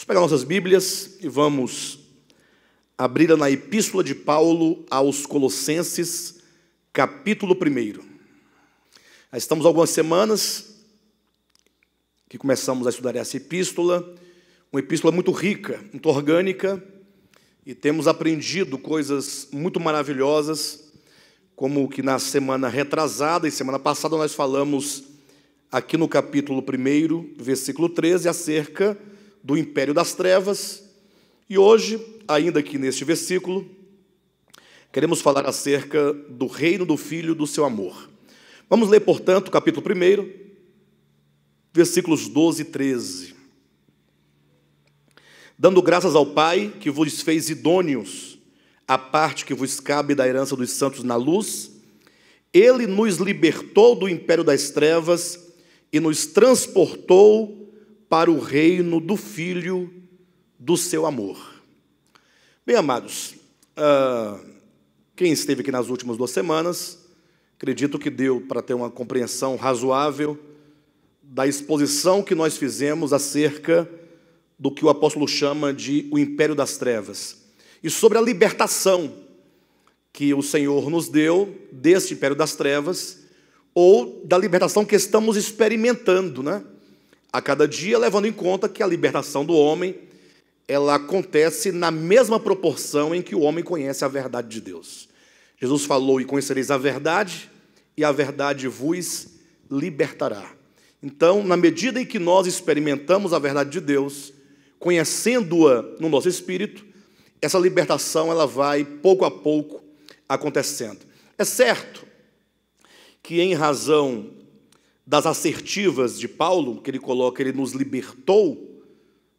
Vamos pegar nossas Bíblias e vamos abri-la na Epístola de Paulo aos Colossenses, capítulo 1. Já estamos algumas semanas que começamos a estudar essa epístola, uma epístola muito rica, muito orgânica, e temos aprendido coisas muito maravilhosas, como que na semana retrasada e semana passada nós falamos aqui no capítulo 1, versículo 13, acerca do império das trevas. E hoje, ainda aqui neste versículo, queremos falar acerca do reino do Filho do seu amor. Vamos ler, portanto, capítulo 1, versículos 12 e 13. Dando graças ao Pai, que vos fez idôneos à parte que vos cabe da herança dos santos na luz, Ele nos libertou do império das trevas e nos transportou para o reino do Filho do seu amor. Bem, amados, quem esteve aqui nas últimas 2 semanas, acredito que deu para ter uma compreensão razoável da exposição que nós fizemos acerca do que o apóstolo chama de o império das trevas, e sobre a libertação que o Senhor nos deu desse império das trevas, ou da libertação que estamos experimentando, né? A cada dia, levando em conta que a libertação do homem, ela acontece na mesma proporção em que o homem conhece a verdade de Deus. Jesus falou: e conhecereis a verdade, e a verdade vos libertará. Então, na medida em que nós experimentamos a verdade de Deus, conhecendo-a no nosso espírito, essa libertação ela vai pouco a pouco acontecendo. É certo que, em razão das assertivas de Paulo, que ele coloca, ele nos libertou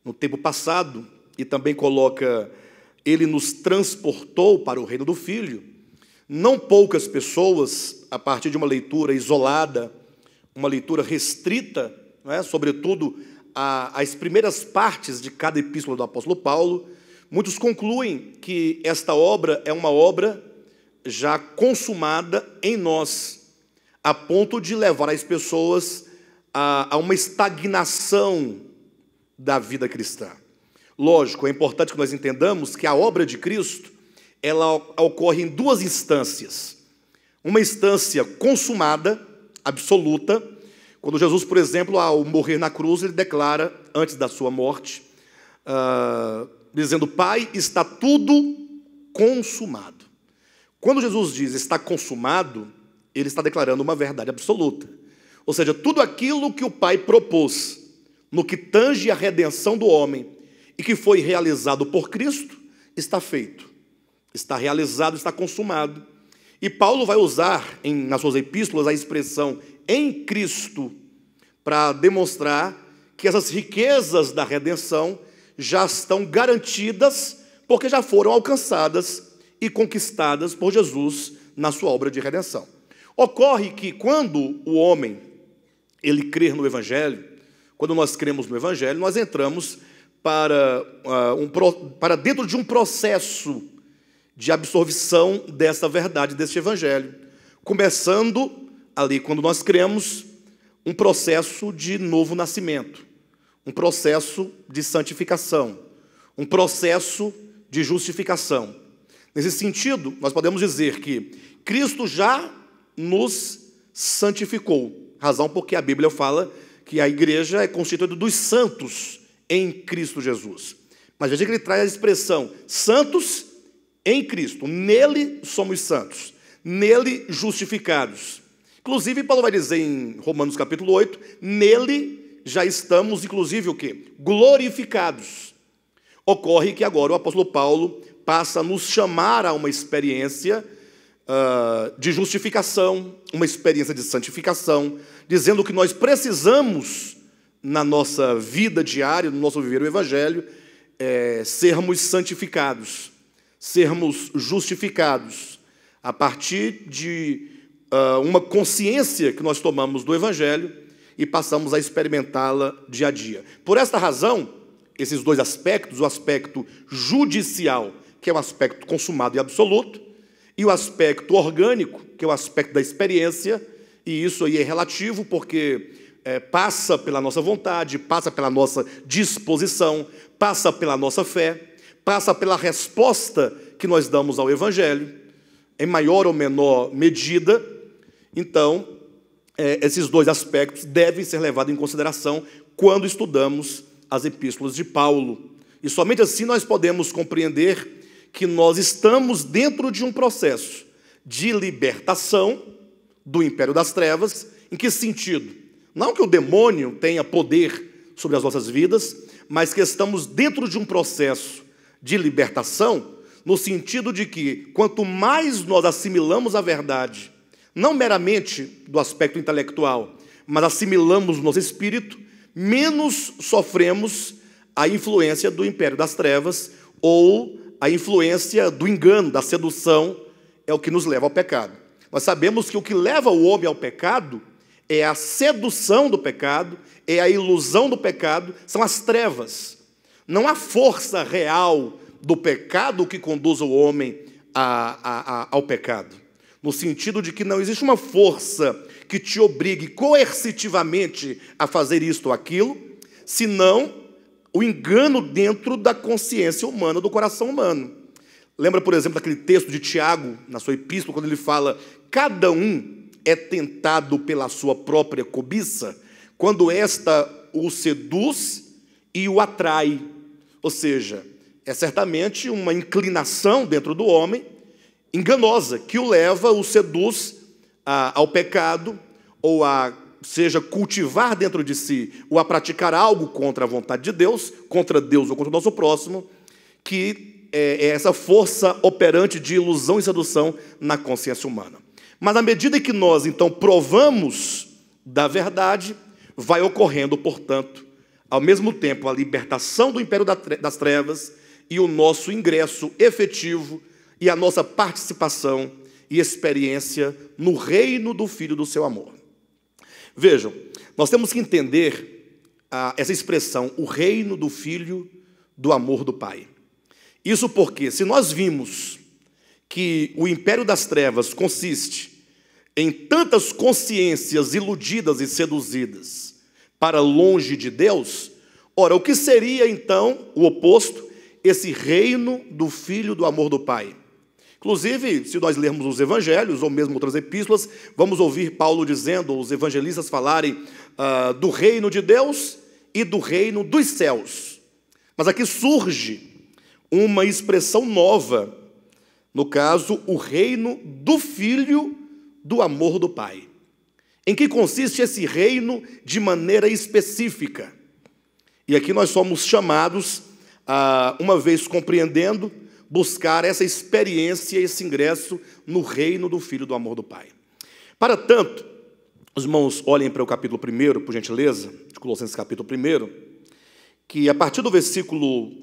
no tempo passado, e também coloca, ele nos transportou para o reino do Filho, não poucas pessoas, a partir de uma leitura isolada, uma leitura restrita, né, sobretudo as primeiras partes de cada epístola do apóstolo Paulo, muitos concluem que esta obra é uma obra já consumada em nós, a ponto de levar as pessoas a uma estagnação da vida cristã. Lógico, é importante que nós entendamos que a obra de Cristo, ela ocorre em 2 instâncias. Uma instância consumada, absoluta, quando Jesus, por exemplo, ao morrer na cruz, ele declara, antes da sua morte, dizendo: Pai, está tudo consumado. Quando Jesus diz está consumado, ele está declarando uma verdade absoluta. Ou seja, tudo aquilo que o Pai propôs no que tange a redenção do homem e que foi realizado por Cristo, está feito, está realizado, está consumado. E Paulo vai usar nas suas epístolas a expressão em Cristo para demonstrar que essas riquezas da redenção já estão garantidas porque já foram alcançadas e conquistadas por Jesus na sua obra de redenção. Ocorre que quando o homem ele crer no Evangelho, quando nós cremos no Evangelho, nós entramos para dentro de um processo de absorção dessa verdade, deste Evangelho, começando ali, quando nós cremos, um processo de novo nascimento, um processo de santificação, um processo de justificação. Nesse sentido, nós podemos dizer que Cristo já nos santificou, razão porque a Bíblia fala que a igreja é constituída dos santos em Cristo Jesus. Mas veja que ele traz a expressão santos em Cristo, nele somos santos, nele justificados. Inclusive, Paulo vai dizer em Romanos capítulo 8, nele já estamos, inclusive, o quê? Glorificados. Ocorre que agora o apóstolo Paulo passa a nos chamar a uma experiência de justificação, uma experiência de santificação, dizendo que nós precisamos, na nossa vida diária, no nosso viver o Evangelho, sermos santificados, sermos justificados, a partir de uma consciência que nós tomamos do Evangelho e passamos a experimentá-la dia a dia. Por esta razão, esses 2 aspectos, o aspecto judicial, que é o aspecto consumado e absoluto, e o aspecto orgânico, que é o aspecto da experiência, e isso aí é relativo, porque passa pela nossa vontade, passa pela nossa disposição, passa pela nossa fé, passa pela resposta que nós damos ao Evangelho, em maior ou menor medida. Então, esses dois aspectos devem ser levados em consideração quando estudamos as epístolas de Paulo. E somente assim nós podemos compreender que nós estamos dentro de um processo de libertação do império das trevas. Em que sentido? Não que o demônio tenha poder sobre as nossas vidas, mas que estamos dentro de um processo de libertação, no sentido de que, quanto mais nós assimilamos a verdade, não meramente do aspecto intelectual, mas assimilamos no nosso espírito, menos sofremos a influência do império das trevas, ou a influência do engano, da sedução, é o que nos leva ao pecado. Nós sabemos que o que leva o homem ao pecado é a sedução do pecado, é a ilusão do pecado, são as trevas. Não há força real do pecado que conduz o homem ao pecado. No sentido de que não existe uma força que te obrigue coercitivamente a fazer isto ou aquilo, senão o engano dentro da consciência humana, do coração humano. Lembra, por exemplo, daquele texto de Tiago, na sua epístola, quando ele fala: cada um é tentado pela sua própria cobiça, quando esta o seduz e o atrai. Ou seja, é certamente uma inclinação dentro do homem, enganosa, que o leva, o seduz ao pecado, ou a, seja, cultivar dentro de si, ou a praticar algo contra a vontade de Deus, contra Deus ou contra o nosso próximo, que é essa força operante de ilusão e sedução na consciência humana. Mas à medida que nós, então, provamos da verdade, vai ocorrendo, portanto, ao mesmo tempo, a libertação do império das trevas e o nosso ingresso efetivo e a nossa participação e experiência no reino do Filho do seu amor. Vejam, nós temos que entender essa expressão, o reino do Filho do amor do Pai. Isso porque, se nós vimos que o império das trevas consiste em tantas consciências iludidas e seduzidas para longe de Deus, ora, o que seria então o oposto? Esse reino do Filho do amor do Pai. Inclusive, se nós lermos os evangelhos, ou mesmo outras epístolas, vamos ouvir Paulo dizendo, os evangelistas falarem do reino de Deus e do reino dos céus. Mas aqui surge uma expressão nova, no caso, o reino do Filho do amor do Pai. Em que consiste esse reino de maneira específica? E aqui nós somos chamados, uma vez compreendendo, buscar essa experiência, esse ingresso no reino do Filho do amor do Pai. Para tanto, os irmãos olhem para o capítulo 1, por gentileza, de Colossenses capítulo 1, que a partir do versículo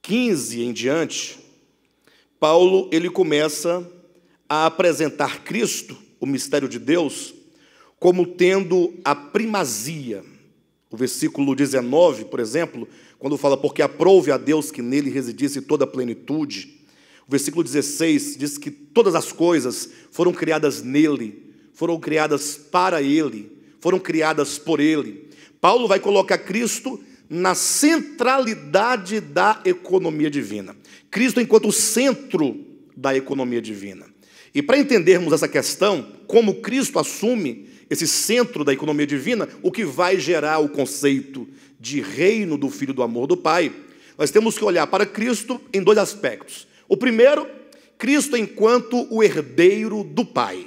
15 em diante, Paulo ele começa a apresentar Cristo, o mistério de Deus, como tendo a primazia. O versículo 19, por exemplo, quando fala, porque aprouve a Deus que nele residisse toda a plenitude. O versículo 16 diz que todas as coisas foram criadas nele, foram criadas para ele, foram criadas por ele. Paulo vai colocar Cristo na centralidade da economia divina. Cristo enquanto centro da economia divina. E para entendermos essa questão, como Cristo assume esse centro da economia divina, o que vai gerar o conceito de reino do Filho do amor do Pai, nós temos que olhar para Cristo em dois aspectos. O primeiro, Cristo enquanto o herdeiro do Pai.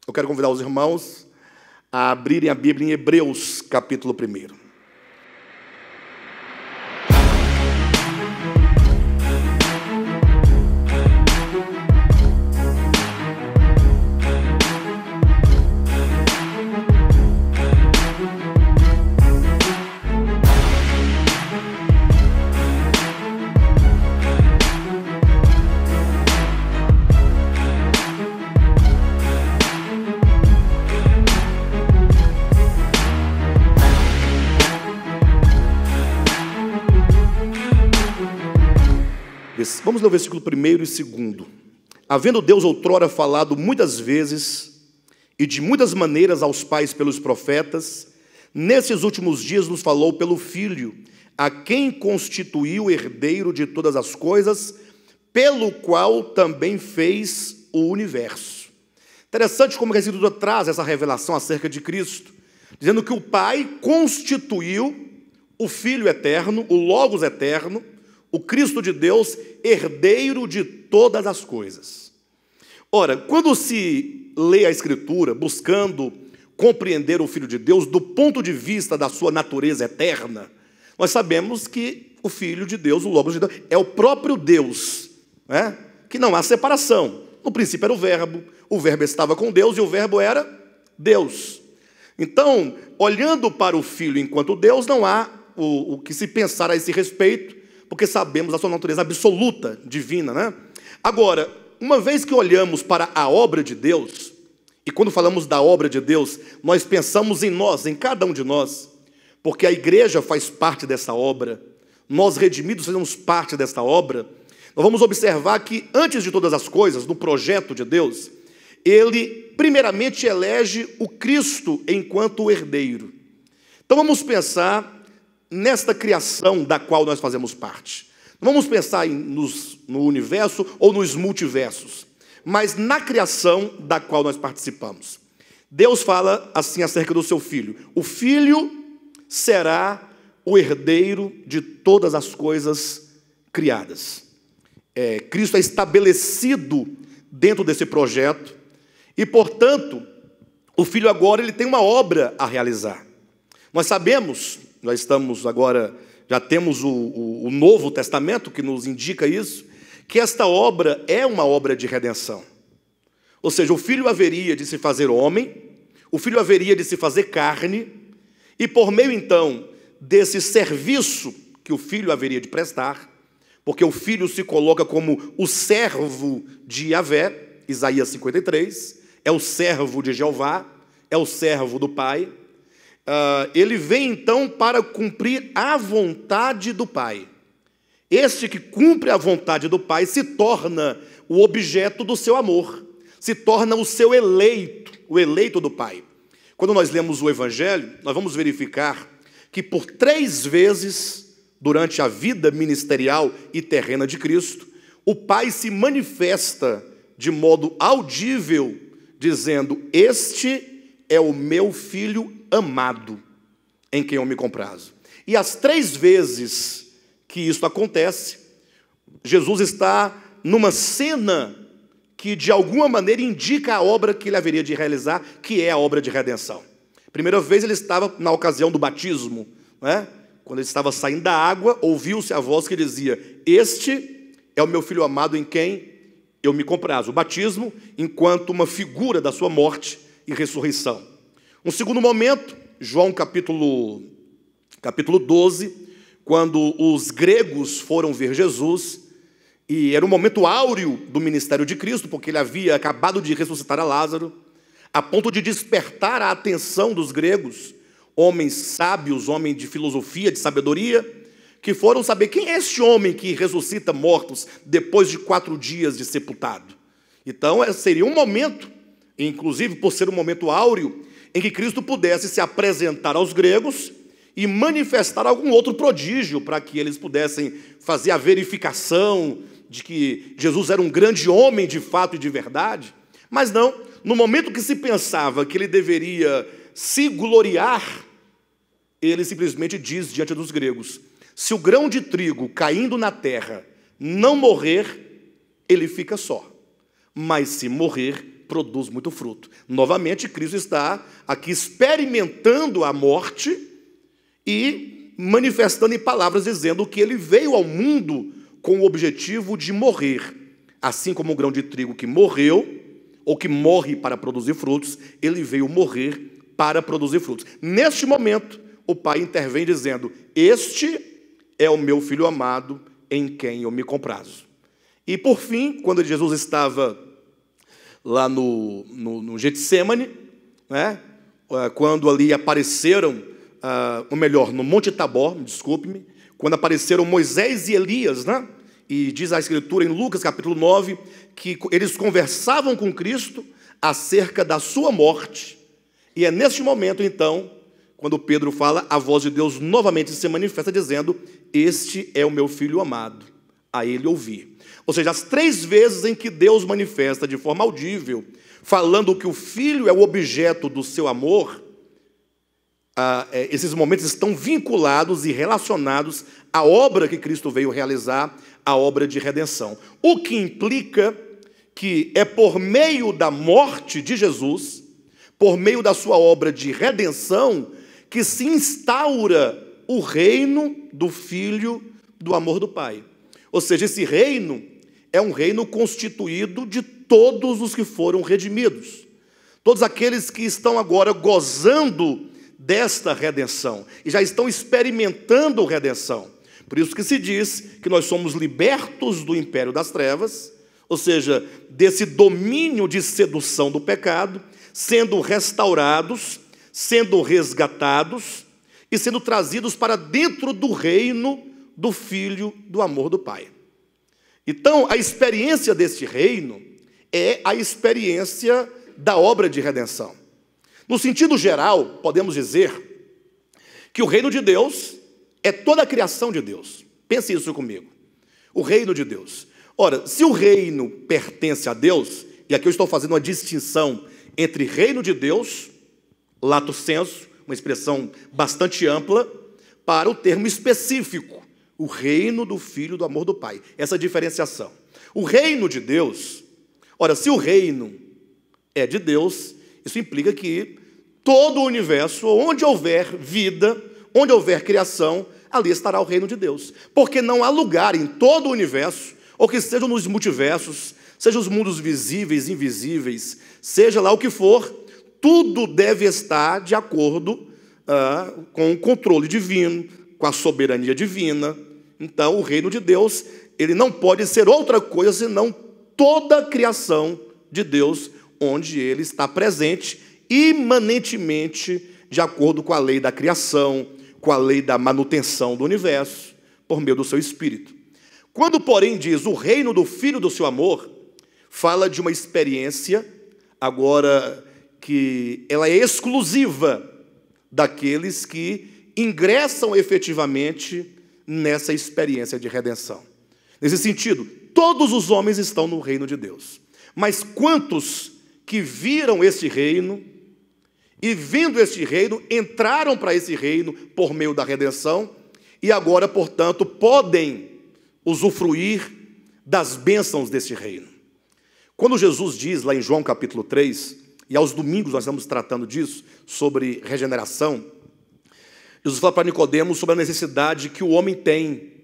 Eu quero convidar os irmãos a abrirem a Bíblia em Hebreus, capítulo 1. Vamos ler o versículo 1 e 2. Havendo Deus outrora falado muitas vezes e de muitas maneiras aos pais pelos profetas, nesses últimos dias nos falou pelo Filho, a quem constituiu herdeiro de todas as coisas, pelo qual também fez o universo. Interessante como a Escritura traz essa revelação acerca de Cristo, dizendo que o Pai constituiu o Filho eterno, o Logos eterno, o Cristo de Deus, herdeiro de todas as coisas. Ora, quando se lê a Escritura, buscando compreender o Filho de Deus do ponto de vista da sua natureza eterna, nós sabemos que o Filho de Deus, o Logos de Deus, é o próprio Deus, né? Que não há separação. No princípio era o verbo estava com Deus e o verbo era Deus. Então, olhando para o Filho enquanto Deus, não há o que se pensar a esse respeito, porque sabemos a sua natureza absoluta, divina, né? Agora, uma vez que olhamos para a obra de Deus, e quando falamos da obra de Deus, nós pensamos em nós, em cada um de nós, porque a igreja faz parte dessa obra, nós redimidos fazemos parte dessa obra. Nós vamos observar que, antes de todas as coisas, no projeto de Deus, Ele primeiramente elege o Cristo enquanto herdeiro. Então vamos pensar nesta criação da qual nós fazemos parte. Não vamos pensar no universo ou nos multiversos, mas na criação da qual nós participamos. Deus fala assim acerca do seu Filho: o Filho será o herdeiro de todas as coisas criadas. Cristo é estabelecido dentro desse projeto e, portanto, o Filho agora ele tem uma obra a realizar. Nós sabemos, nós estamos agora, já temos o Novo Testamento que nos indica isso, que esta obra é uma obra de redenção. Ou seja, o Filho haveria de se fazer homem, o Filho haveria de se fazer carne, e por meio, então, desse serviço que o Filho haveria de prestar, porque o Filho se coloca como o servo de Yahvé, Isaías 53, é o servo de Jeová, é o servo do Pai. Ele vem, então, para cumprir a vontade do Pai. Este que cumpre a vontade do Pai se torna o objeto do seu amor, se torna o seu eleito, o eleito do Pai. Quando nós lemos o Evangelho, nós vamos verificar que por 3 vezes, durante a vida ministerial e terrena de Cristo, o Pai se manifesta de modo audível, dizendo: este é o meu Filho amado, em quem eu me comprazo. E as 3 vezes que isso acontece, Jesus está numa cena que de alguma maneira indica a obra que ele haveria de realizar, que é a obra de redenção. Primeira vez ele estava na ocasião do batismo, né? Quando ele estava saindo da água, ouviu-se a voz que dizia: este é o meu Filho amado em quem eu me comprazo. O batismo enquanto uma figura da sua morte e ressurreição. Um segundo momento, João capítulo 12, quando os gregos foram ver Jesus, e era um momento áureo do ministério de Cristo, porque ele havia acabado de ressuscitar a Lázaro, a ponto de despertar a atenção dos gregos, homens sábios, homens de filosofia, de sabedoria, que foram saber quem é este homem que ressuscita mortos depois de 4 dias de sepultado. Então, seria um momento, inclusive por ser um momento áureo, em que Cristo pudesse se apresentar aos gregos e manifestar algum outro prodígio para que eles pudessem fazer a verificação de que Jesus era um grande homem de fato e de verdade. Mas não, no momento que se pensava que ele deveria se gloriar, ele simplesmente diz diante dos gregos: se o grão de trigo caindo na terra não morrer, ele fica só, mas se morrer, produz muito fruto. Novamente, Cristo está aqui experimentando a morte e manifestando em palavras, dizendo que ele veio ao mundo com o objetivo de morrer. Assim como o grão de trigo que morreu, ou que morre para produzir frutos, ele veio morrer para produzir frutos. Neste momento, o Pai intervém dizendo: este é o meu Filho amado, em quem eu me comprazo. E por fim, quando Jesus estava lá no Getsêmani, né, quando ali apareceram, ou melhor, no Monte Tabor, desculpe-me, quando apareceram Moisés e Elias, né, e diz a Escritura em Lucas capítulo 9, que eles conversavam com Cristo acerca da sua morte, e é neste momento, então, quando Pedro fala, a voz de Deus novamente se manifesta dizendo: este é o meu filho amado, a ele ouvi. Ou seja, as 3 vezes em que Deus manifesta de forma audível, falando que o filho é o objeto do seu amor, esses momentos estão vinculados e relacionados à obra que Cristo veio realizar, a obra de redenção. O que implica que é por meio da morte de Jesus, por meio da sua obra de redenção, que se instaura o reino do Filho do amor do Pai. Ou seja, esse reino é um reino constituído de todos os que foram redimidos. Todos aqueles que estão agora gozando desta redenção e já estão experimentando redenção. Por isso que se diz que nós somos libertos do império das trevas, ou seja, desse domínio de sedução do pecado, sendo restaurados, sendo resgatados e sendo trazidos para dentro do reino do Filho do amor do Pai. Então, a experiência deste reino é a experiência da obra de redenção. No sentido geral, podemos dizer que o reino de Deus é toda a criação de Deus. Pense isso comigo. O reino de Deus. Ora, se o reino pertence a Deus, e aqui eu estou fazendo uma distinção entre reino de Deus, lato sensu, uma expressão bastante ampla, para o termo específico, o reino do Filho do amor do Pai. Essa diferenciação. O reino de Deus, ora, se o reino é de Deus, isso implica que todo o universo, onde houver vida, onde houver criação, ali estará o reino de Deus. Porque não há lugar em todo o universo, ou que sejam nos multiversos, sejam os mundos visíveis, invisíveis, seja lá o que for, tudo deve estar de acordo com o controle divino, com a soberania divina. Então, o reino de Deus, ele não pode ser outra coisa senão toda a criação de Deus, onde ele está presente imanentemente de acordo com a lei da criação, com a lei da manutenção do universo, por meio do seu Espírito. Quando, porém, diz o reino do Filho do seu amor, fala de uma experiência, agora, que ela é exclusiva daqueles que ingressam efetivamente nessa experiência de redenção. Nesse sentido, todos os homens estão no reino de Deus. Mas quantos que viram esse reino e, vendo este reino, entraram para esse reino por meio da redenção e agora, portanto, podem usufruir das bênçãos desse reino? Quando Jesus diz, lá em João capítulo 3, e aos domingos nós estamos tratando disso, sobre regeneração, Jesus fala para Nicodemos sobre a necessidade que o homem tem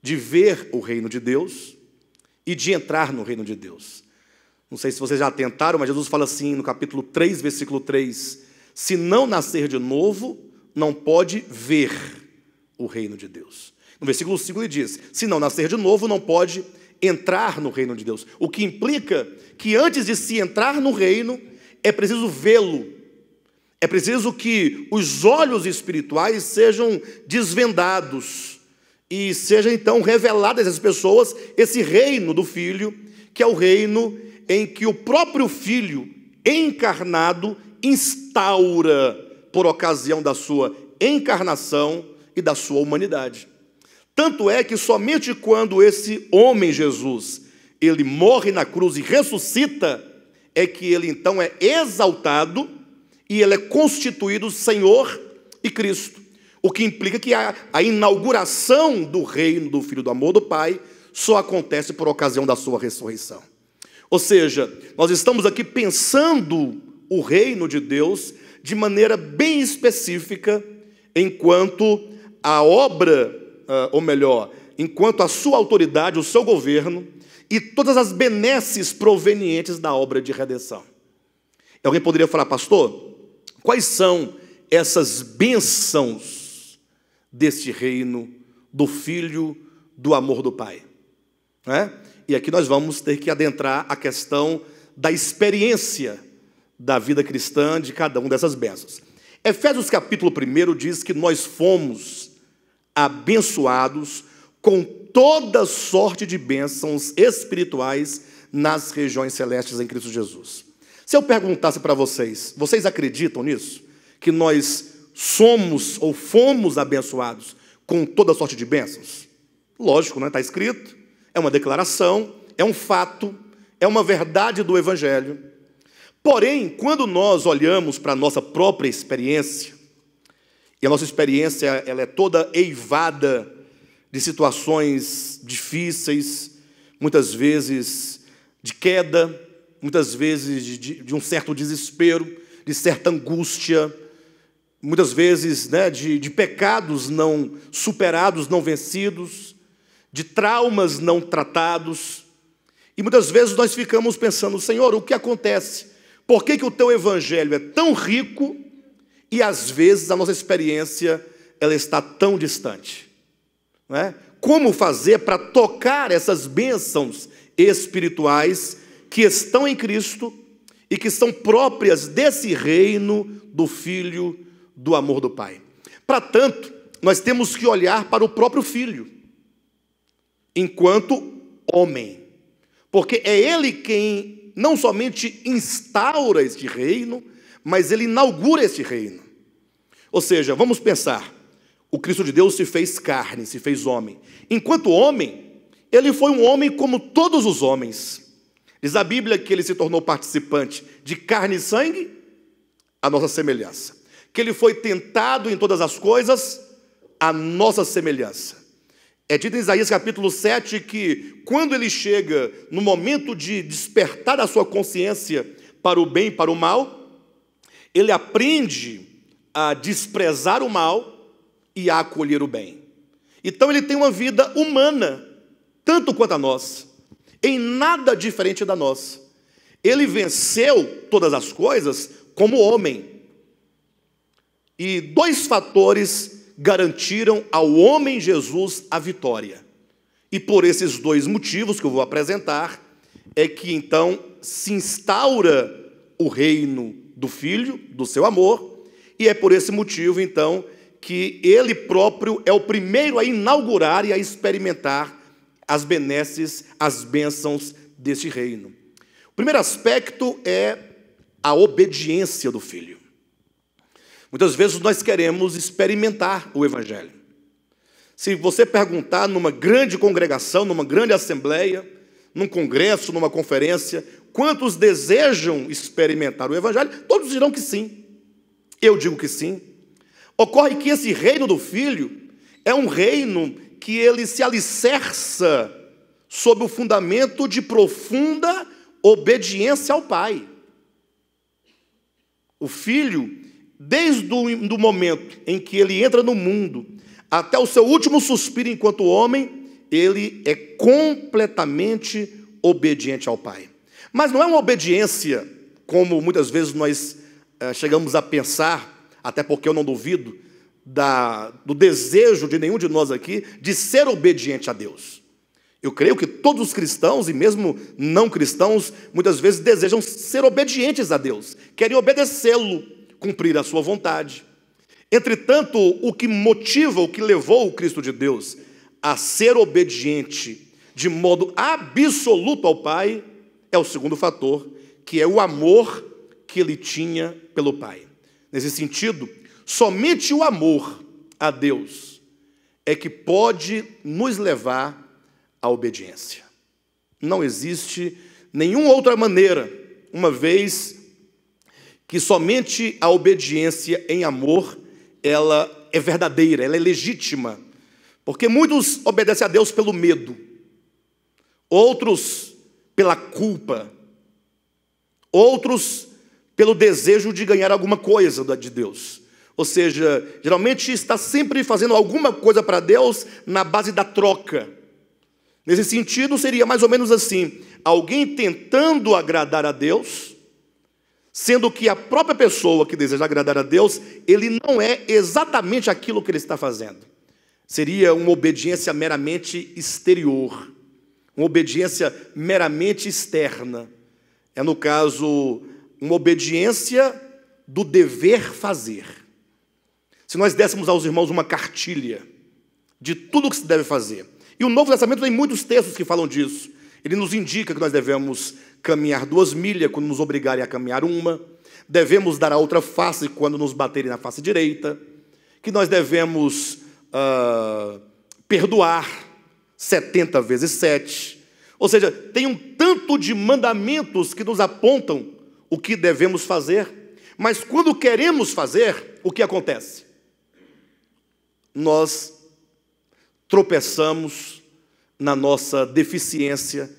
de ver o reino de Deus e de entrar no reino de Deus. Não sei se vocês já atentaram, mas Jesus fala assim no capítulo 3, versículo 3, se não nascer de novo, não pode ver o reino de Deus. No versículo 5 ele diz, se não nascer de novo, não pode entrar no reino de Deus. O que implica que antes de se entrar no reino, é preciso vê-lo. É preciso que os olhos espirituais sejam desvendados e seja então revelado a essas pessoas esse reino do Filho, que é o reino em que o próprio Filho encarnado instaura por ocasião da sua encarnação e da sua humanidade. Tanto é que somente quando esse homem Jesus, ele morre na cruz e ressuscita, é que ele então é exaltado e ele é constituído Senhor e Cristo. O que implica que a inauguração do reino do Filho do amor do Pai só acontece por ocasião da sua ressurreição. Ou seja, nós estamos aqui pensando o reino de Deus de maneira bem específica, enquanto a obra, ou melhor, enquanto a sua autoridade, o seu governo e todas as benesses provenientes da obra de redenção. Alguém poderia falar, pastor, quais são essas bênçãos deste reino do Filho do amor do Pai? E aqui nós vamos ter que adentrar a questão da experiência da vida cristã de cada uma dessas bênçãos. Efésios capítulo 1 diz que nós fomos abençoados com toda sorte de bênçãos espirituais nas regiões celestes em Cristo Jesus. Se eu perguntasse para vocês, vocês acreditam nisso? Que nós somos ou fomos abençoados com toda sorte de bênçãos? Lógico, né? Está escrito, é uma declaração, é um fato, é uma verdade do Evangelho. Porém, quando nós olhamos para a nossa própria experiência, e a nossa experiência ela é toda eivada de situações difíceis, muitas vezes de queda, muitas vezes de um certo desespero, de certa angústia, muitas vezes, né, de pecados não superados, não vencidos, de traumas não tratados. E muitas vezes nós ficamos pensando, Senhor, o que acontece? Por que o teu evangelho é tão rico e às vezes a nossa experiência ela está tão distante? Não é? Como fazer para tocar essas bênçãos espirituais que estão em Cristo e que são próprias desse reino do Filho, do amor do Pai? Para tanto, nós temos que olhar para o próprio Filho, enquanto homem, porque é Ele quem não somente instaura este reino, mas Ele inaugura este reino. Ou seja, vamos pensar, o Cristo de Deus se fez carne, se fez homem. Enquanto homem, Ele foi um homem como todos os homens. Diz a Bíblia que Ele se tornou participante de carne e sangue, a nossa semelhança. Que Ele foi tentado em todas as coisas, a nossa semelhança. É dito em Isaías capítulo 7 que quando Ele chega no momento de despertar a sua consciência para o bem e para o mal, Ele aprende a desprezar o mal e a acolher o bem. Então Ele tem uma vida humana, tanto quanto a nossa, em nada diferente da nossa. Ele venceu todas as coisas como homem. E dois fatores garantiram ao homem Jesus a vitória. E por esses dois motivos que eu vou apresentar, é que então se instaura o reino do Filho, do seu amor, e é por esse motivo então que Ele próprio é o primeiro a inaugurar e a experimentar as benesses, as bênçãos deste reino. O primeiro aspecto é a obediência do Filho. Muitas vezes nós queremos experimentar o Evangelho. Se você perguntar numa grande congregação, numa grande assembleia, num congresso, numa conferência, quantos desejam experimentar o Evangelho, todos dirão que sim. Eu digo que sim. Ocorre que esse reino do Filho é um reino que ele se alicerça sob o fundamento de profunda obediência ao Pai. O Filho, desde o momento em que ele entra no mundo, até o seu último suspiro enquanto homem, ele é completamente obediente ao Pai. Mas não é uma obediência, como muitas vezes nós chegamos a pensar, até porque eu não duvido, do desejo de nenhum de nós aqui, de ser obediente a Deus. Eu creio que todos os cristãos, e mesmo não cristãos, muitas vezes desejam ser obedientes a Deus, querem obedecê-lo, cumprir a sua vontade. Entretanto, o que motiva, o que levou o Cristo de Deus a ser obediente de modo absoluto ao Pai, é o segundo fator, que é o amor que ele tinha pelo Pai. Nesse sentido, somente o amor a Deus é que pode nos levar à obediência. Não existe nenhuma outra maneira, uma vez que somente a obediência em amor, ela é verdadeira, ela é legítima. Porque muitos obedecem a Deus pelo medo, outros pela culpa, outros pelo desejo de ganhar alguma coisa de Deus. Ou seja, geralmente está sempre fazendo alguma coisa para Deus na base da troca. Nesse sentido, seria mais ou menos assim: alguém tentando agradar a Deus, sendo que a própria pessoa que deseja agradar a Deus, ele não é exatamente aquilo que ele está fazendo. Seria uma obediência meramente exterior, uma obediência meramente externa. É, no caso, uma obediência do dever fazer. Se nós dessemos aos irmãos uma cartilha de tudo o que se deve fazer, e o Novo Testamento tem muitos textos que falam disso, Ele nos indica que nós devemos caminhar 2 milhas quando nos obrigarem a caminhar 1, devemos dar a outra face quando nos baterem na face direita, que nós devemos perdoar 70 vezes 7. Ou seja, tem um tanto de mandamentos que nos apontam o que devemos fazer, mas quando queremos fazer, o que acontece? Nós tropeçamos na nossa deficiência,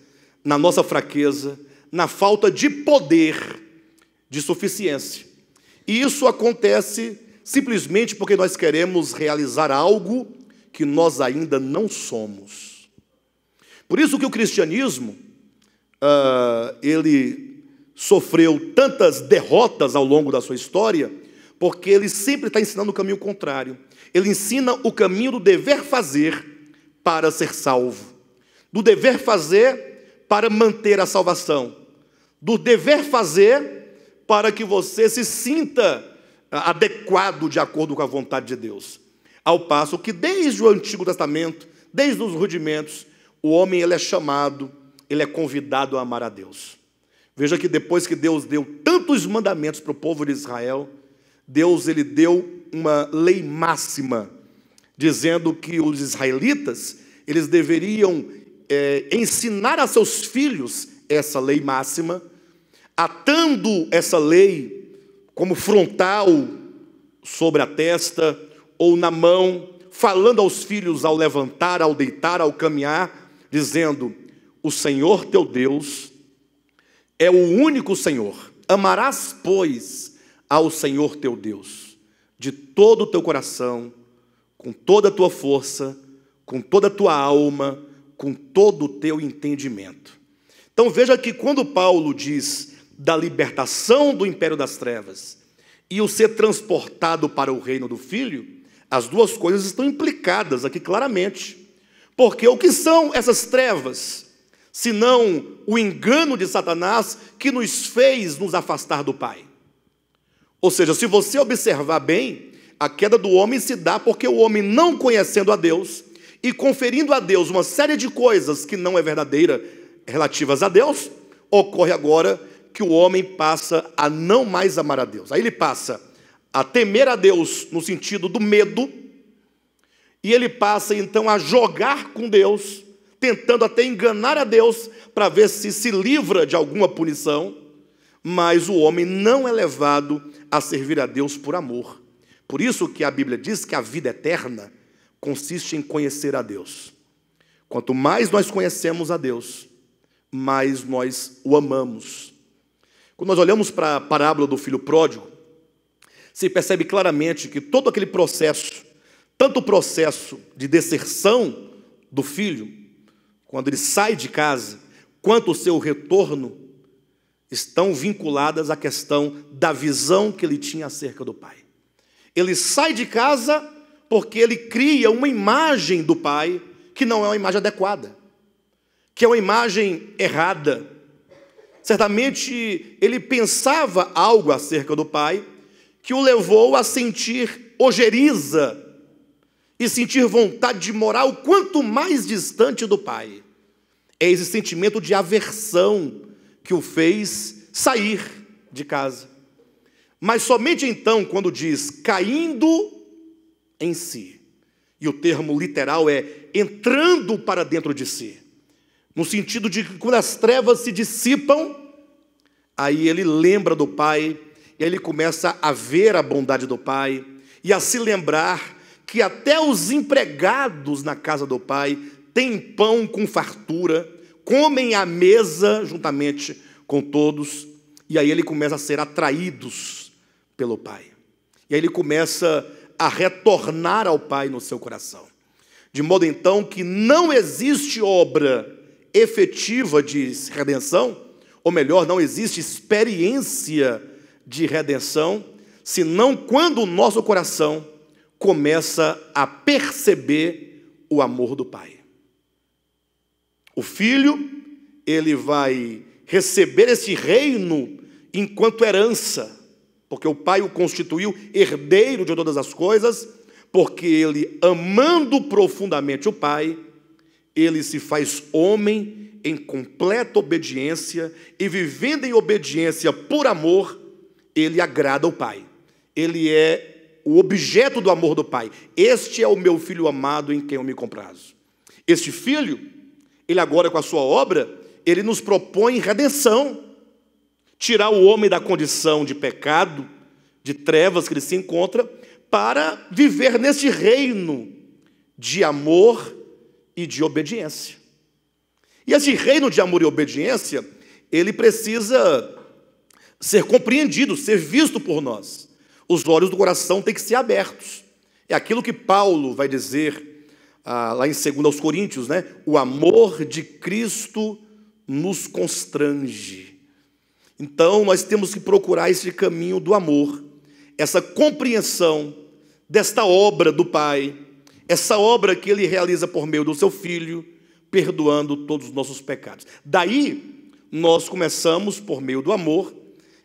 na nossa fraqueza, na falta de poder, de suficiência. E isso acontece simplesmente porque nós queremos realizar algo que nós ainda não somos. Por isso que o cristianismo, ele sofreu tantas derrotas ao longo da sua história, porque ele sempre está ensinando o caminho contrário. Ele ensina o caminho do dever fazer para ser salvo, do dever fazer para manter a salvação, do dever fazer para que você se sinta adequado de acordo com a vontade de Deus. Ao passo que desde o Antigo Testamento, desde os rudimentos, o homem ele é chamado, ele é convidado a amar a Deus. Veja que depois que Deus deu tantos mandamentos para o povo de Israel, Deus ele deu uma lei máxima, dizendo que os israelitas eles deveriam ensinar a seus filhos essa lei máxima, atando essa lei como frontal sobre a testa ou na mão, falando aos filhos ao levantar, ao deitar, ao caminhar, dizendo: o Senhor teu Deus é o único Senhor. Amarás, pois, ao Senhor teu Deus de todo o teu coração, com toda a tua força, com toda a tua alma, com todo o teu entendimento. Então veja que quando Paulo diz da libertação do império das trevas e o ser transportado para o reino do Filho, as duas coisas estão implicadas aqui claramente. Porque o que são essas trevas, senão o engano de Satanás que nos fez nos afastar do Pai? Ou seja, se você observar bem, a queda do homem se dá porque o homem, não conhecendo a Deus e conferindo a Deus uma série de coisas que não é verdadeira relativas a Deus, ocorre agora que o homem passa a não mais amar a Deus. Aí ele passa a temer a Deus no sentido do medo, e ele passa então a jogar com Deus, tentando até enganar a Deus para ver se livra de alguma punição, mas o homem não é levado a servir a Deus por amor. Por isso que a Bíblia diz que a vida eterna consiste em conhecer a Deus. Quanto mais nós conhecemos a Deus, mais nós o amamos. Quando nós olhamos para a parábola do filho pródigo, se percebe claramente que todo aquele processo, tanto o processo de deserção do filho, quando ele sai de casa, quanto o seu retorno, estão vinculadas à questão da visão que ele tinha acerca do pai. Ele sai de casa porque ele cria uma imagem do pai que não é uma imagem adequada, que é uma imagem errada. Certamente ele pensava algo acerca do pai que o levou a sentir ojeriza e sentir vontade de morar o quanto mais distante do pai. É esse sentimento de aversão que o fez sair de casa. Mas somente então, quando diz caindo em si, e o termo literal é entrando para dentro de si, no sentido de que quando as trevas se dissipam, aí ele lembra do pai, e aí ele começa a ver a bondade do pai, e a se lembrar que até os empregados na casa do pai têm pão com fartura, comem à mesa juntamente com todos, e aí ele começa a ser atraído pelo pai. E aí ele começa a retornar ao pai no seu coração. De modo então que não existe obra efetiva de redenção, ou melhor, não existe experiência de redenção, senão quando o nosso coração começa a perceber o amor do pai. O filho, ele vai receber esse reino enquanto herança, porque o pai o constituiu herdeiro de todas as coisas, porque ele, amando profundamente o pai, ele se faz homem em completa obediência, e vivendo em obediência por amor, ele agrada ao Pai. Ele é o objeto do amor do Pai. Este é o meu filho amado em quem eu me comprazo. Este filho, ele agora com a sua obra, ele nos propõe redenção, tirar o homem da condição de pecado, de trevas que ele se encontra, para viver neste reino de amor e de obediência. E esse reino de amor e obediência, ele precisa ser compreendido, ser visto por nós. Os olhos do coração têm que ser abertos. É aquilo que Paulo vai dizer lá em 2 Coríntios, né? O amor de Cristo nos constrange. Então, nós temos que procurar esse caminho do amor, essa compreensão desta obra do Pai, essa obra que Ele realiza por meio do Seu Filho, perdoando todos os nossos pecados. Daí, nós começamos, por meio do amor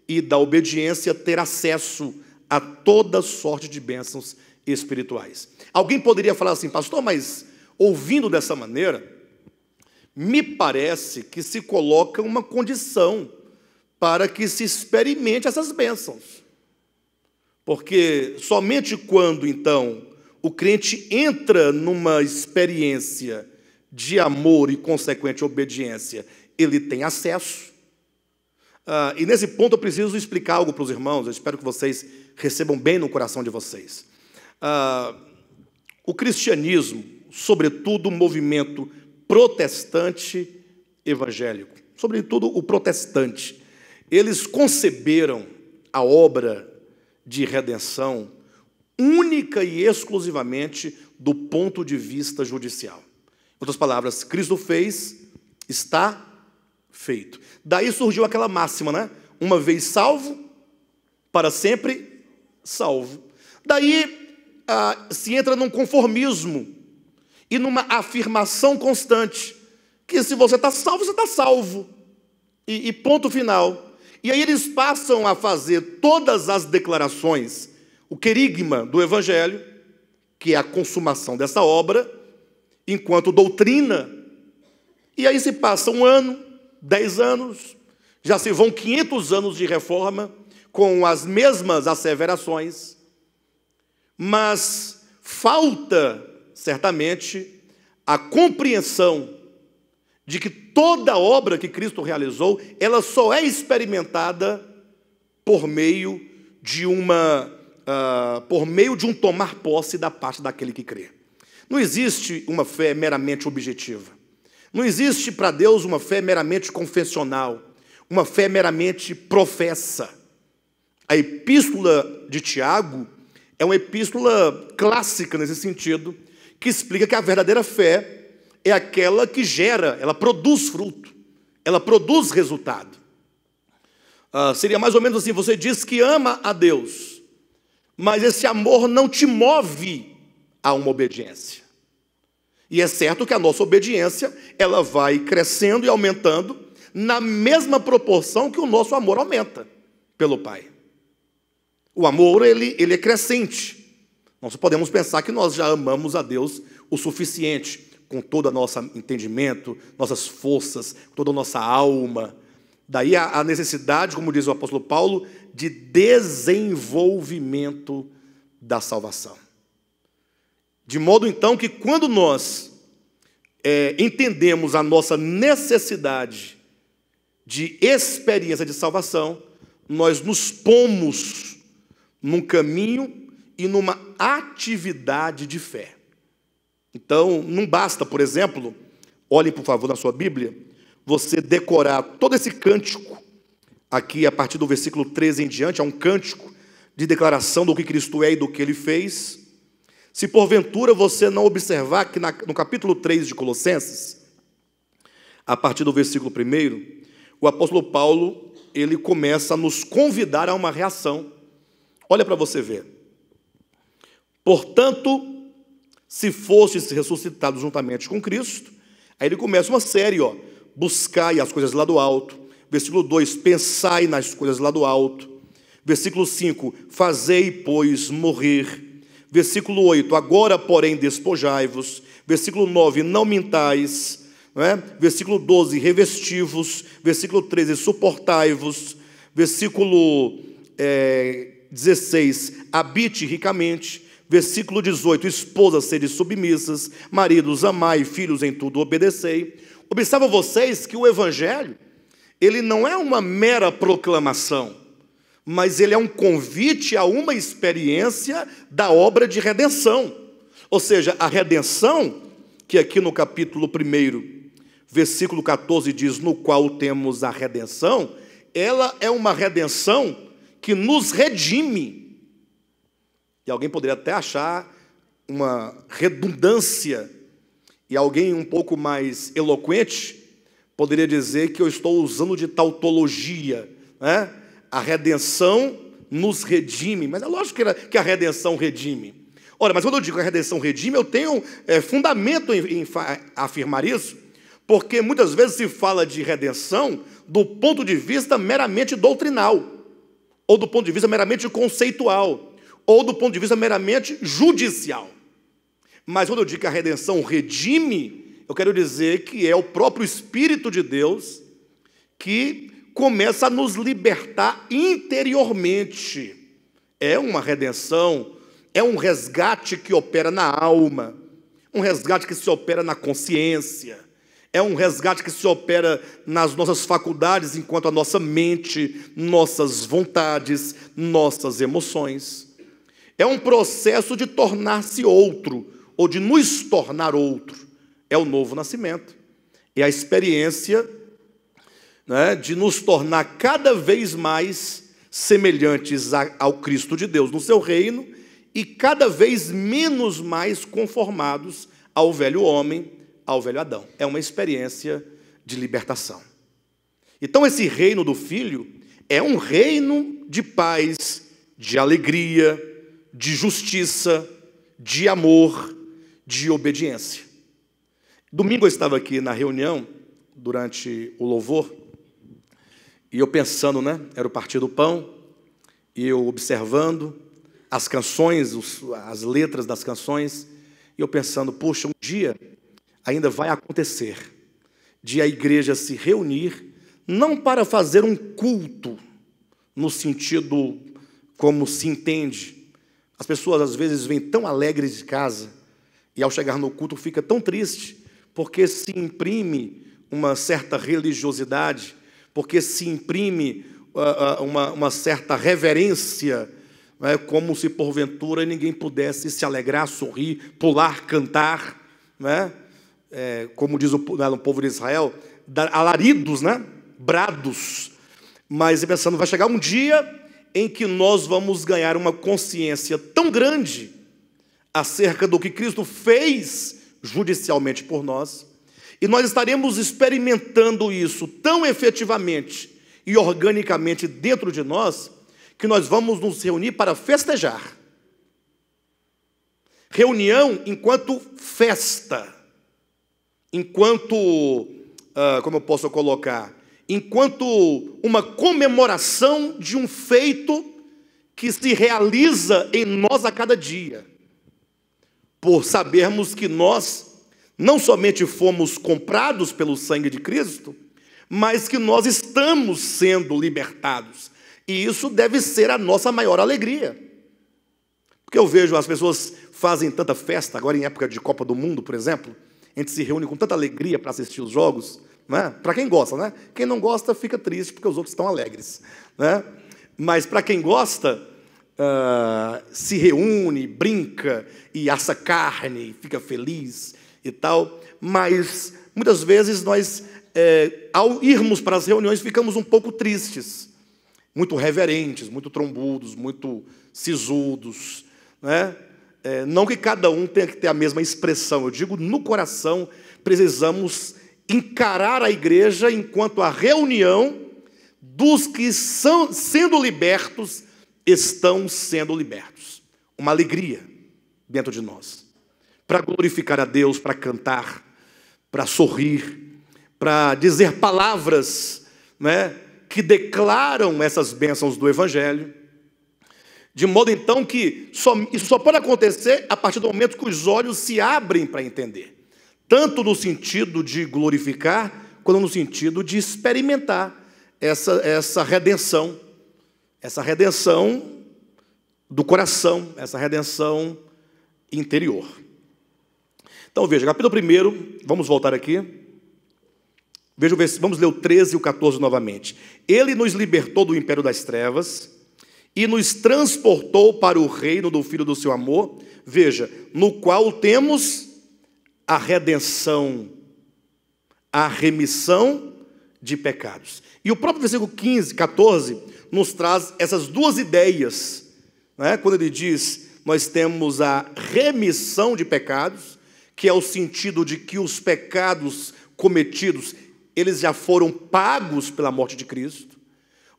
e da obediência, ter acesso a toda sorte de bênçãos espirituais. Alguém poderia falar assim, pastor, mas ouvindo dessa maneira, me parece que se coloca uma condição para que se experimente essas bênçãos. Porque somente quando, então, o crente entra numa experiência de amor e consequente obediência, ele tem acesso. E nesse ponto eu preciso explicar algo para os irmãos, eu espero que vocês recebam bem no coração de vocês. O cristianismo, sobretudo o movimento protestante evangélico, sobretudo o protestante, eles conceberam a obra de redenção única e exclusivamente do ponto de vista judicial. Em outras palavras, Cristo fez, está feito. Daí surgiu aquela máxima, né? Uma vez salvo, para sempre salvo. Daí se entra num conformismo e numa afirmação constante, que se você está salvo, você está salvo. E ponto final. E aí eles passam a fazer todas as declarações, o querigma do Evangelho, que é a consumação dessa obra, enquanto doutrina. E aí se passa 1 ano, 10 anos, já se vão 500 anos de reforma, com as mesmas asseverações, mas falta, certamente, a compreensão de que toda obra que Cristo realizou, ela só é experimentada por meio de um tomar posse da parte daquele que crê. Não existe uma fé meramente objetiva. Não existe para Deus uma fé meramente confessional, uma fé meramente professa. A epístola de Tiago é uma epístola clássica nesse sentido, que explica que a verdadeira fé é aquela que gera, ela produz fruto, ela produz resultado. Seria mais ou menos assim, você diz que ama a Deus, mas esse amor não te move a uma obediência. E é certo que a nossa obediência, ela vai crescendo e aumentando na mesma proporção que o nosso amor aumenta pelo Pai. O amor, ele é crescente. Nós podemos pensar que nós já amamos a Deus o suficiente, com todo o nosso entendimento, nossas forças, toda a nossa alma. Daí a necessidade, como diz o apóstolo Paulo, de desenvolvimento da salvação. De modo, então, que quando nós entendemos a nossa necessidade de experiência de salvação, nós nos pomos num caminho e numa atividade de fé. Então, não basta, por exemplo, olhem por favor na sua Bíblia, você decorar todo esse cântico, aqui a partir do versículo 13 em diante, é um cântico de declaração do que Cristo é e do que Ele fez. Se porventura você não observar que no capítulo 3 de Colossenses, a partir do versículo 1, o apóstolo Paulo, ele começa a nos convidar a uma reação. Olha para você ver. Portanto, se fostes ressuscitados juntamente com Cristo, aí ele começa uma série, buscai as coisas lá do alto. Versículo 2, pensai nas coisas lá do alto. Versículo 5, fazei, pois, morrer. Versículo 8, agora, porém, despojai-vos. Versículo 9, não mintais. Não é? Versículo 12, revesti-vos. Versículo 13, suportai-vos. Versículo 16, habite ricamente. Versículo 18, esposas, sede submissas. Maridos, amai, filhos, em tudo obedecei. Observam vocês que o Evangelho, ele não é uma mera proclamação, mas ele é um convite a uma experiência da obra de redenção. Ou seja, a redenção, que aqui no capítulo 1, versículo 14 diz, no qual temos a redenção, ela é uma redenção que nos redime. E alguém poderia até achar uma redundância, e alguém um pouco mais eloquente poderia dizer que eu estou usando de tautologia, né? A redenção nos redime, mas é lógico que a redenção redime. Ora, mas quando eu digo que a redenção redime, eu tenho fundamento em afirmar isso, porque muitas vezes se fala de redenção do ponto de vista meramente doutrinal, ou do ponto de vista meramente conceitual, ou do ponto de vista meramente judicial. Mas quando eu digo que a redenção redime, eu quero dizer que é o próprio Espírito de Deus que começa a nos libertar interiormente. É uma redenção, é um resgate que opera na alma, um resgate que se opera na consciência, é um resgate que se opera nas nossas faculdades, enquanto a nossa mente, nossas vontades, nossas emoções. É um processo de tornar-se outro, ou de nos tornar outro. É o novo nascimento. É a experiência, né, de nos tornar cada vez mais semelhantes ao Cristo de Deus no seu reino e cada vez menos mais conformados ao velho homem, ao velho Adão. É uma experiência de libertação. Então esse reino do Filho é um reino de paz, de alegria, de justiça, de amor, de obediência. Domingo eu estava aqui na reunião, durante o louvor, e eu pensando, né, era o Partir do Pão, e eu observando as canções, as letras das canções, e eu pensando, poxa, um dia ainda vai acontecer de a igreja se reunir, não para fazer um culto, no sentido como se entende. As pessoas às vezes vêm tão alegres de casa, e ao chegar no culto fica tão triste, porque se imprime uma certa religiosidade, porque se imprime uma certa reverência, né, como se porventura ninguém pudesse se alegrar, sorrir, pular, cantar, né, como diz o povo de Israel, alaridos, né, brados. Mas pensando, vai chegar um dia em que nós vamos ganhar uma consciência tão grande acerca do que Cristo fez judicialmente por nós, e nós estaremos experimentando isso tão efetivamente e organicamente dentro de nós, que nós vamos nos reunir para festejar. Reunião enquanto festa, enquanto, como eu posso colocar, enquanto uma comemoração de um feito que se realiza em nós a cada dia, por sabermos que nós não somente fomos comprados pelo sangue de Cristo, mas que nós estamos sendo libertados. E isso deve ser a nossa maior alegria. Porque eu vejo as pessoas fazem tanta festa, agora em época de Copa do Mundo, por exemplo, a gente se reúne com tanta alegria para assistir os jogos, né? Para quem gosta, né? Quem não gosta fica triste porque os outros estão alegres, né? Mas para quem gosta, se reúne, brinca e assa carne, fica feliz e tal, mas muitas vezes nós, ao irmos para as reuniões, ficamos um pouco tristes, muito reverentes, muito trombudos, muito sisudos, né? Não que cada um tenha que ter a mesma expressão, eu digo, no coração, precisamos encarar a igreja enquanto a reunião dos que são sendo libertos, estão sendo libertos. Uma alegria dentro de nós, para glorificar a Deus, para cantar, para sorrir, para dizer palavras, né, que declaram essas bênçãos do Evangelho. De modo então que isso só pode acontecer a partir do momento que os olhos se abrem para entender. Tanto no sentido de glorificar, quanto no sentido de experimentar essa redenção do coração, essa redenção interior. Então veja, capítulo 1, vamos voltar aqui. Veja, vamos ler o 13 e o 14 novamente. Ele nos libertou do império das trevas e nos transportou para o reino do Filho do seu amor. Veja, no qual temos a redenção, a remissão de pecados. E o próprio versículo 14 nos traz essas duas ideias, né? Quando ele diz, nós temos a remissão de pecados, que é o sentido de que os pecados cometidos, eles já foram pagos pela morte de Cristo,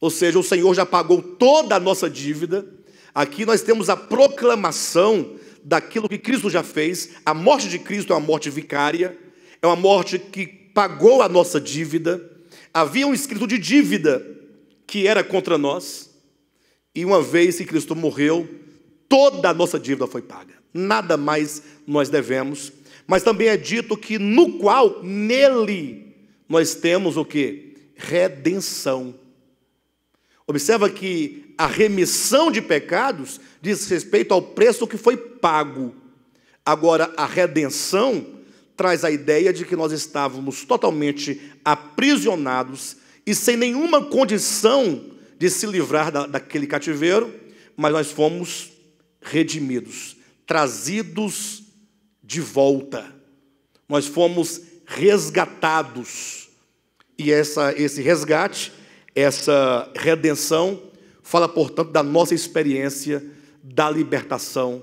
ou seja, o Senhor já pagou toda a nossa dívida. Aqui nós temos a proclamação daquilo que Cristo já fez. A morte de Cristo é uma morte vicária, é uma morte que pagou a nossa dívida. Havia um escrito de dívida que era contra nós, e uma vez que Cristo morreu, toda a nossa dívida foi paga, nada mais nós devemos. Mas também é dito que no qual, nele, nós temos o quê? Redenção. Observa que a remissão de pecados diz respeito ao preço que foi pago. Agora, a redenção traz a ideia de que nós estávamos totalmente aprisionados e sem nenhuma condição de se livrar daquele cativeiro, mas nós fomos redimidos, trazidos de volta. Nós fomos resgatados. E esse resgate, essa redenção, fala, portanto, da nossa experiência da libertação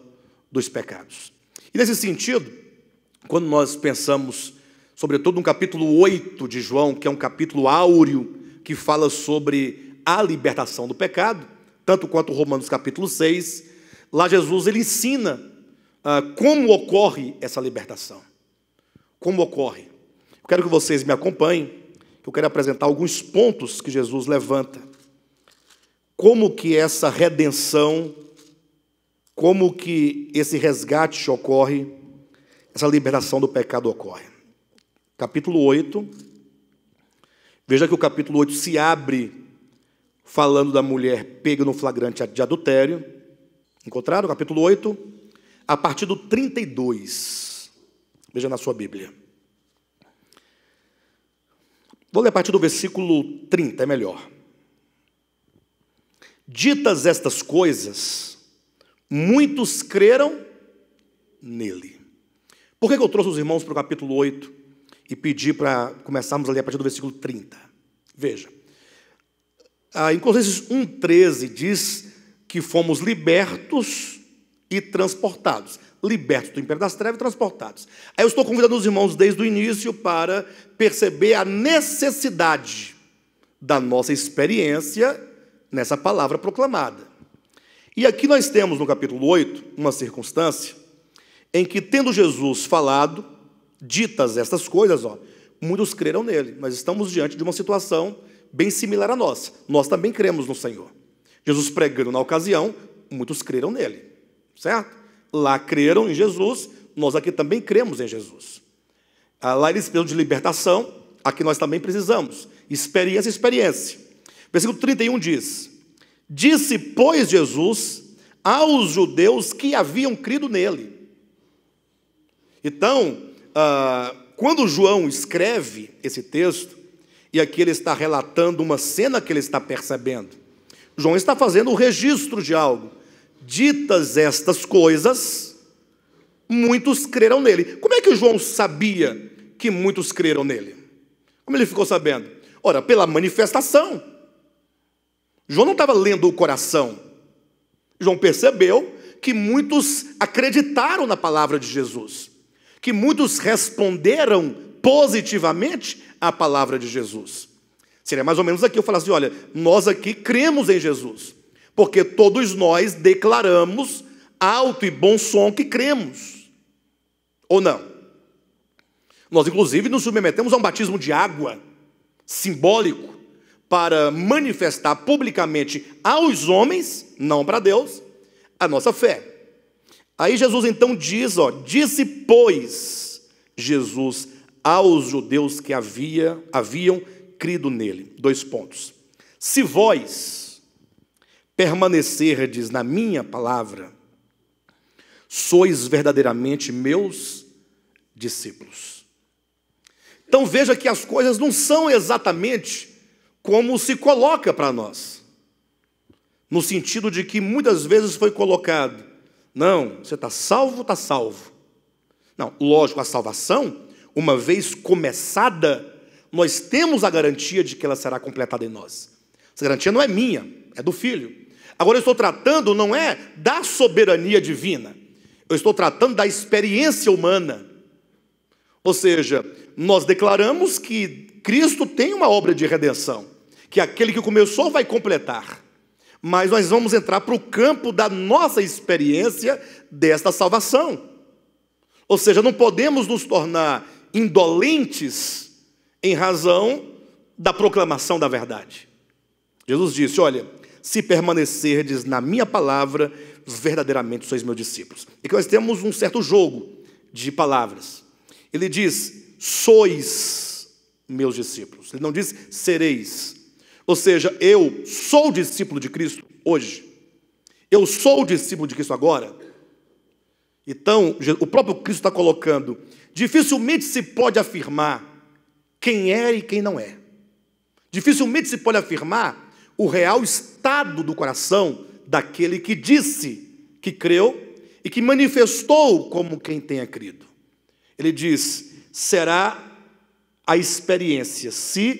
dos pecados. E nesse sentido, quando nós pensamos, sobretudo no capítulo 8 de João, que é um capítulo áureo, que fala sobre a libertação do pecado, tanto quanto Romanos capítulo 6, lá Jesus ele ensina como ocorre essa libertação. Como ocorre. Eu quero que vocês me acompanhem, que eu quero apresentar alguns pontos que Jesus levanta. Como que essa redenção, como que esse resgate ocorre, essa libertação do pecado ocorre. Capítulo 8, veja que o capítulo 8 se abre falando da mulher pega no flagrante de adultério. Encontraram? Capítulo 8, a partir do 32. Veja na sua Bíblia. Vou ler a partir do versículo 30, é melhor. Ditas estas coisas, muitos creram nele. Por que eu trouxe os irmãos para o capítulo 8 e pedi para começarmos a ler a partir do versículo 30? Veja. Em Colossenses 1,13 diz que fomos libertos e transportados. Libertos do império das trevas e transportados. Aí eu estou convidando os irmãos desde o início para perceber a necessidade da nossa experiência nessa palavra proclamada. E aqui nós temos no capítulo 8 uma circunstância em que, tendo Jesus falado, ditas estas coisas, muitos creram nele. Nós estamos diante de uma situação bem similar à nossa. Nós também cremos no Senhor. Jesus pregando na ocasião, muitos creram nele, certo? Lá creram em Jesus, nós aqui também cremos em Jesus. Lá eles precisam de libertação, aqui nós também precisamos. Experiência. Versículo 31 diz: disse, pois, Jesus aos judeus que haviam crido nele. Então, quando João escreve esse texto, e aqui ele está relatando uma cena que ele está percebendo, João está fazendo o registro de algo. Ditas estas coisas, muitos creram nele. Como é que João sabia que muitos creram nele? Como ele ficou sabendo? Ora, pela manifestação. João não estava lendo o coração. João percebeu que muitos acreditaram na palavra de Jesus, que muitos responderam positivamente à palavra de Jesus. Seria mais ou menos aqui, eu falasse, olha, nós aqui cremos em Jesus, porque todos nós declaramos alto e bom som que cremos. Ou não? Nós, inclusive, nos submetemos a um batismo de água, simbólico, para manifestar publicamente aos homens, não para Deus, a nossa fé. Aí Jesus então diz, disse, pois, Jesus aos judeus que haviam crido nele. 2 pontos. Se vós permanecerdes na minha palavra, sois verdadeiramente meus discípulos. Então veja que as coisas não são exatamente como se coloca para nós. No sentido de que muitas vezes foi colocado, não, você está salvo, está salvo. Não, lógico, a salvação, uma vez começada, nós temos a garantia de que ela será completada em nós. Essa garantia não é minha, é do Filho. Agora eu estou tratando, não é da soberania divina, eu estou tratando da experiência humana. Ou seja, nós declaramos que Cristo tem uma obra de redenção, que aquele que começou vai completar. Mas nós vamos entrar para o campo da nossa experiência desta salvação. Ou seja, não podemos nos tornar indolentes em razão da proclamação da verdade. Jesus disse, olha, se permanecerdes na minha palavra, verdadeiramente sois meus discípulos. E que nós temos um certo jogo de palavras. Ele diz, sois meus discípulos. Ele não diz, sereis. Ou seja, eu sou discípulo de Cristo hoje. Eu sou discípulo de Cristo agora. Então, o próprio Cristo está colocando, dificilmente se pode afirmar quem é e quem não é. Dificilmente se pode afirmar o real estado do coração daquele que disse que creu e que manifestou como quem tenha crido. Ele diz, será a experiência, se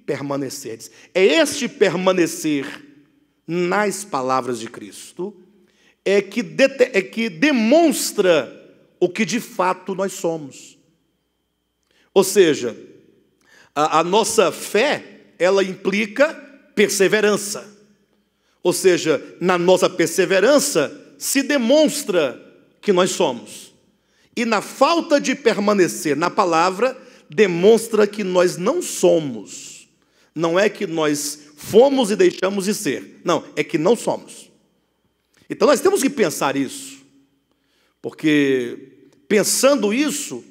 permanecerdes. É este permanecer nas palavras de Cristo é que demonstra o que de fato nós somos. Ou seja, a nossa fé, ela implica perseverança. Ou seja, na nossa perseverança se demonstra que nós somos. E na falta de permanecer na palavra, demonstra que nós não somos. Não é que nós fomos e deixamos de ser. Não, é que não somos. Então nós temos que pensar isso. Porque pensando isso,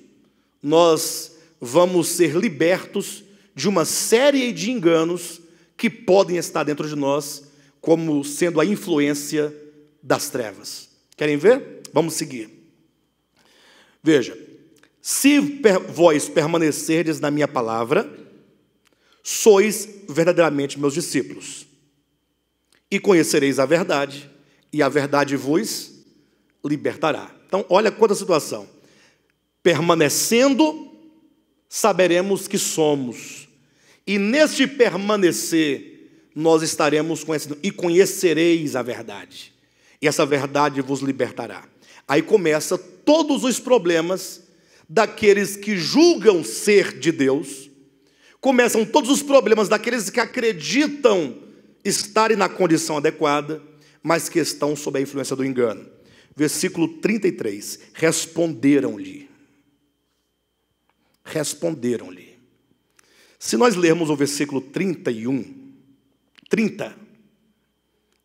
nós vamos ser libertos de uma série de enganos que podem estar dentro de nós, como sendo a influência das trevas. Querem ver? Vamos seguir. Veja, se vós permanecerdes na minha palavra, sois verdadeiramente meus discípulos, e conhecereis a verdade, e a verdade vos libertará. Então, olha quanta situação. Permanecendo, saberemos que somos, e neste permanecer, nós estaremos conhecendo, e conhecereis a verdade, e essa verdade vos libertará. Aí começa todos os problemas daqueles que julgam ser de Deus. Começam todos os problemas daqueles que acreditam estarem na condição adequada, mas que estão sob a influência do engano. Versículo 33. Responderam-lhe. Responderam-lhe. Se nós lermos o versículo 30, e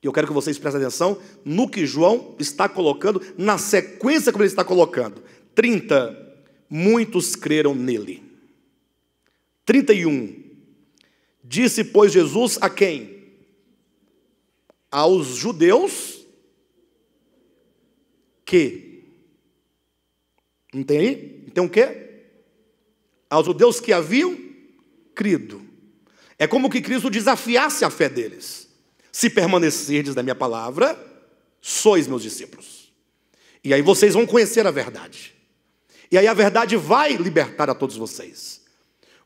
eu quero que vocês prestem atenção no que João está colocando, na sequência como ele está colocando. 30, muitos creram nele. 31, disse, pois, Jesus a quem? Aos judeus que? Não tem aí? Então o quê? Aos judeus que haviam crido. É como que Cristo desafiasse a fé deles. Se permanecerdes na minha palavra, sois meus discípulos. E aí vocês vão conhecer a verdade. E aí a verdade vai libertar a todos vocês.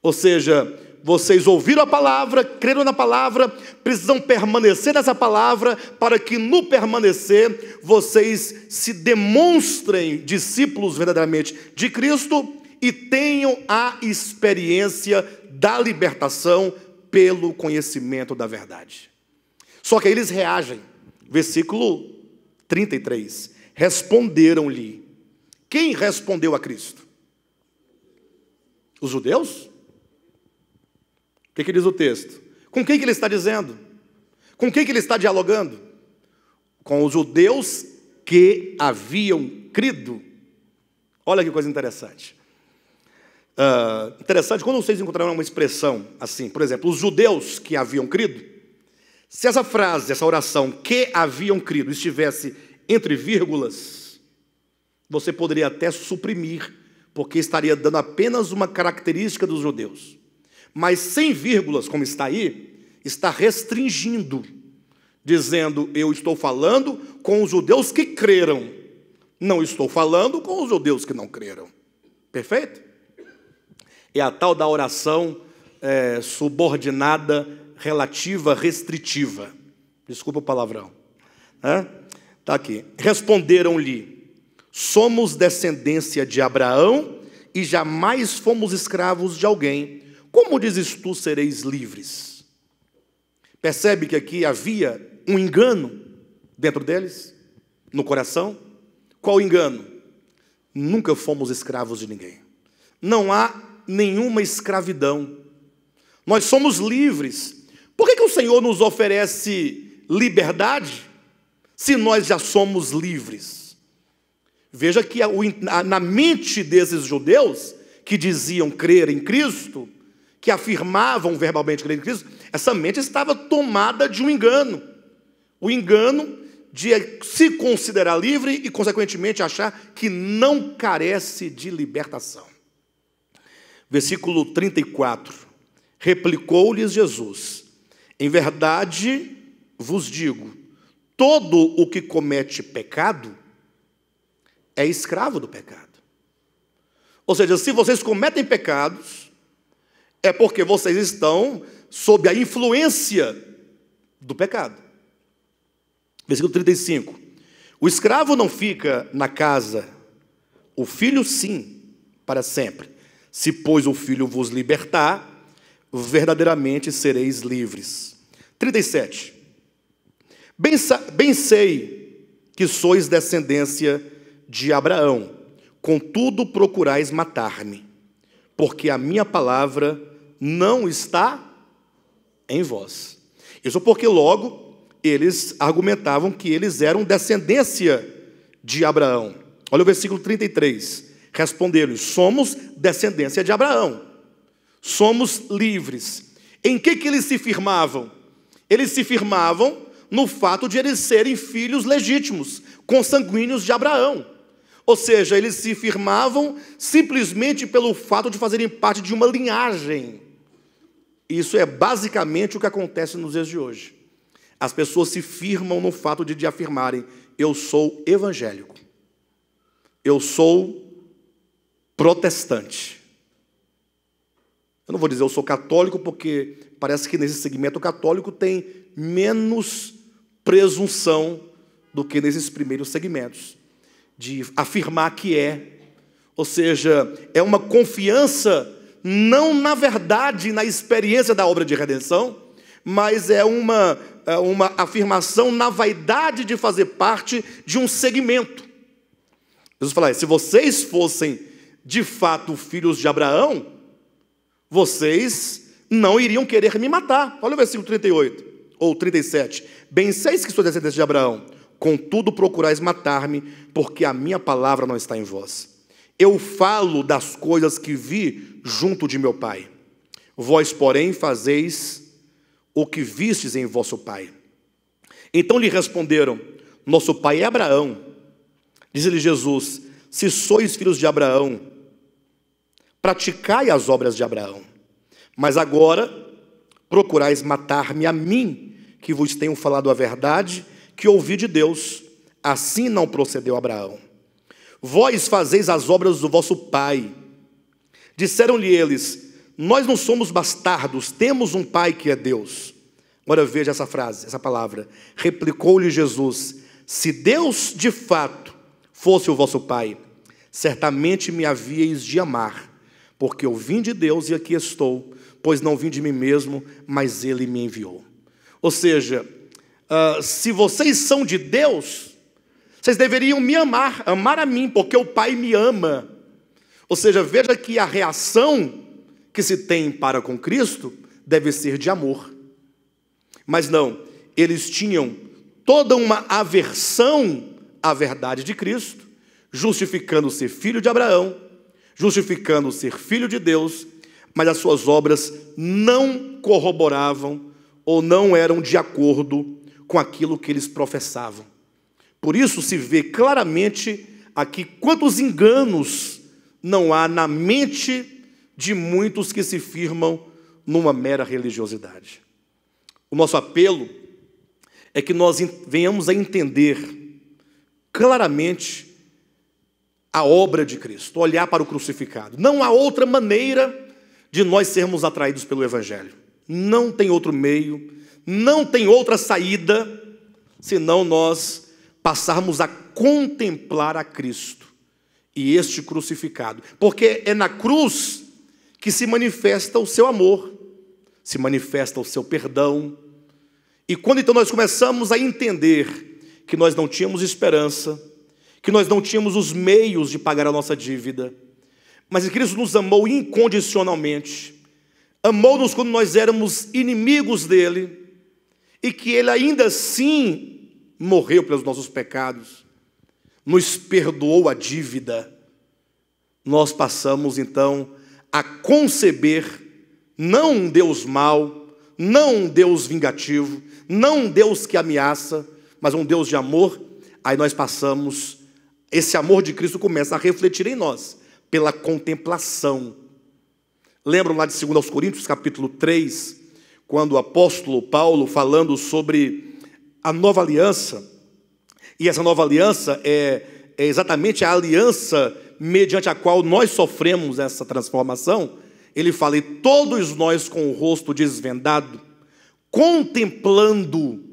Ou seja, vocês ouviram a palavra, creram na palavra, precisam permanecer nessa palavra, para que no permanecer, vocês se demonstrem discípulos verdadeiramente de Cristo e tenham a experiência da libertação pelo conhecimento da verdade. Só que aí eles reagem. Versículo 33. Responderam-lhe. Quem respondeu a Cristo? Os judeus? O que diz o texto? Com quem que ele está dizendo? Com quem que ele está dialogando? Com os judeus que haviam crido. Olha que coisa interessante. Interessante, quando vocês encontrarão uma expressão assim, por exemplo, os judeus que haviam crido, se essa frase, essa oração, que haviam crido, estivesse entre vírgulas, você poderia até suprimir, porque estaria dando apenas uma característica dos judeus. Mas sem vírgulas, como está aí, está restringindo, dizendo, eu estou falando com os judeus que creram, não estou falando com os judeus que não creram. Perfeito? É a tal da oração subordinada, relativa, restritiva. Desculpa o palavrão. Está aqui. Responderam-lhe, somos descendência de Abraão e jamais fomos escravos de alguém. Como dizes tu, sereis livres? Percebe que aqui havia um engano dentro deles, no coração? Qual engano? Nunca fomos escravos de ninguém. Não há nenhuma escravidão. Nós somos livres. Por que o Senhor nos oferece liberdade se nós já somos livres? Veja que na mente desses judeus que diziam crer em Cristo, que afirmavam verbalmente crer em Cristo, essa mente estava tomada de um engano. O engano de se considerar livre e, consequentemente, achar que não carece de libertação. Versículo 34. Replicou-lhes Jesus, em verdade vos digo, todo o que comete pecado é escravo do pecado. Ou seja, se vocês cometem pecados, é porque vocês estão sob a influência do pecado. Versículo 35. O escravo não fica na casa, o filho sim, para sempre. Se, pois, o filho vos libertar, verdadeiramente sereis livres. 37. Bem sei que sois descendência de Abraão, contudo procurais matar-me, porque a minha palavra não está em vós. Isso porque logo eles argumentavam que eles eram descendência de Abraão. Olha o versículo 33. Responderam-lhes, somos descendência de Abraão. Somos livres. Em que eles se firmavam? Eles se firmavam no fato de eles serem filhos legítimos, consanguíneos de Abraão. Ou seja, eles se firmavam simplesmente pelo fato de fazerem parte de uma linhagem. Isso é basicamente o que acontece nos dias de hoje. As pessoas se firmam no fato de afirmarem, eu sou evangélico, eu sou protestante. Eu não vou dizer eu sou católico, porque parece que nesse segmento o católico tem menos presunção do que nesses primeiros segmentos, de afirmar que é. Ou seja, é uma confiança, não na verdade, na experiência da obra de redenção, mas é uma afirmação na vaidade de fazer parte de um segmento. Jesus fala, se vocês fossem de fato filhos de Abraão, vocês não iriam querer me matar. Olha o versículo 38, ou 37. Bem seis que sou descendente de Abraão, contudo procurais matar-me, porque a minha palavra não está em vós. Eu falo das coisas que vi junto de meu pai. Vós, porém, fazeis o que vistes em vosso pai. Então lhe responderam, nosso pai é Abraão. Diz-lhe Jesus, se sois filhos de Abraão, praticai as obras de Abraão. Mas agora procurais matar-me a mim, que vos tenho falado a verdade, que ouvi de Deus. Assim não procedeu Abraão. Vós fazeis as obras do vosso pai. Disseram-lhe eles, nós não somos bastardos, temos um pai que é Deus. Agora veja essa frase, essa palavra. Replicou-lhe Jesus, se Deus de fato fosse o vosso pai, certamente me havíeis de amar, porque eu vim de Deus e aqui estou, pois não vim de mim mesmo, mas Ele me enviou. Ou seja, se vocês são de Deus, vocês deveriam me amar, amar a mim, porque o Pai me ama. Ou seja, veja que a reação que se tem para com Cristo deve ser de amor. Mas não, eles tinham toda uma aversão a verdade de Cristo, justificando ser filho de Abraão, justificando ser filho de Deus, mas as suas obras não corroboravam ou não eram de acordo com aquilo que eles professavam. Por isso se vê claramente aqui quantos enganos não há na mente de muitos que se firmam numa mera religiosidade. O nosso apelo é que nós venhamos a entender claramente a obra de Cristo, olhar para o crucificado. Não há outra maneira de nós sermos atraídos pelo Evangelho. Não tem outro meio, não tem outra saída, senão nós passarmos a contemplar a Cristo e este crucificado. Porque é na cruz que se manifesta o seu amor, se manifesta o seu perdão. E quando então nós começamos a entender que nós não tínhamos esperança, que nós não tínhamos os meios de pagar a nossa dívida, mas que Cristo nos amou incondicionalmente, amou-nos quando nós éramos inimigos dele, e que ele ainda assim morreu pelos nossos pecados, nos perdoou a dívida, nós passamos então a conceber não um Deus mau, não um Deus vingativo, não um Deus que ameaça, mas um Deus de amor. Aí nós passamos, esse amor de Cristo começa a refletir em nós, pela contemplação. Lembram lá de 2 Coríntios capítulo 3, quando o apóstolo Paulo, falando sobre a nova aliança, e essa nova aliança é exatamente a aliança mediante a qual nós sofremos essa transformação, ele fala: e todos nós com o rosto desvendado, contemplando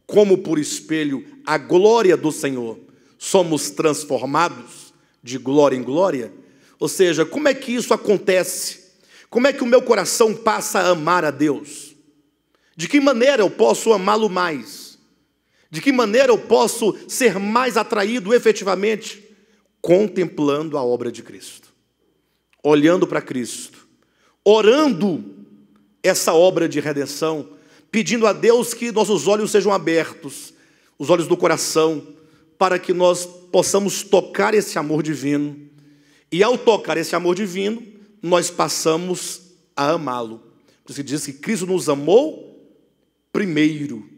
como por espelho a glória do Senhor, somos transformados de glória em glória. Ou seja, como é que isso acontece? Como é que o meu coração passa a amar a Deus? De que maneira eu posso amá-lo mais? De que maneira eu posso ser mais atraído efetivamente? Contemplando a obra de Cristo, olhando para Cristo, orando essa obra de redenção, pedindo a Deus que nossos olhos sejam abertos, os olhos do coração, para que nós possamos tocar esse amor divino. E ao tocar esse amor divino, nós passamos a amá-lo. Por isso que diz que Cristo nos amou primeiro,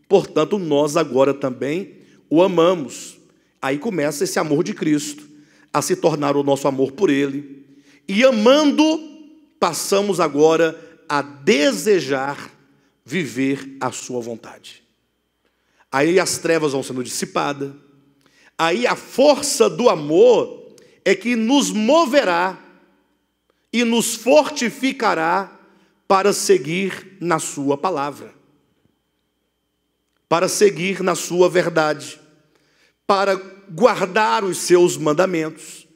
portanto nós agora também o amamos. Aí começa esse amor de Cristo a se tornar o nosso amor por Ele. E amando, passamos agora a desejar viver a sua vontade. Aí as trevas vão sendo dissipadas. Aí a força do amor é que nos moverá e nos fortificará para seguir na sua palavra, para seguir na sua verdade, para guardar os seus mandamentos.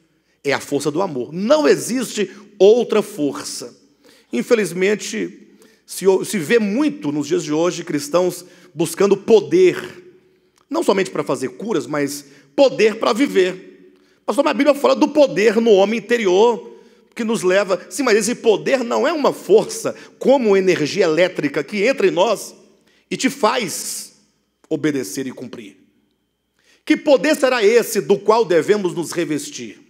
É a força do amor. Não existe outra força. Infelizmente, se vê muito nos dias de hoje cristãos buscando poder, não somente para fazer curas, mas poder para viver. Pastor, a Bíblia fala do poder no homem interior, que nos leva... Sim, mas esse poder não é uma força como energia elétrica que entra em nós e te faz obedecer e cumprir. Que poder será esse do qual devemos nos revestir?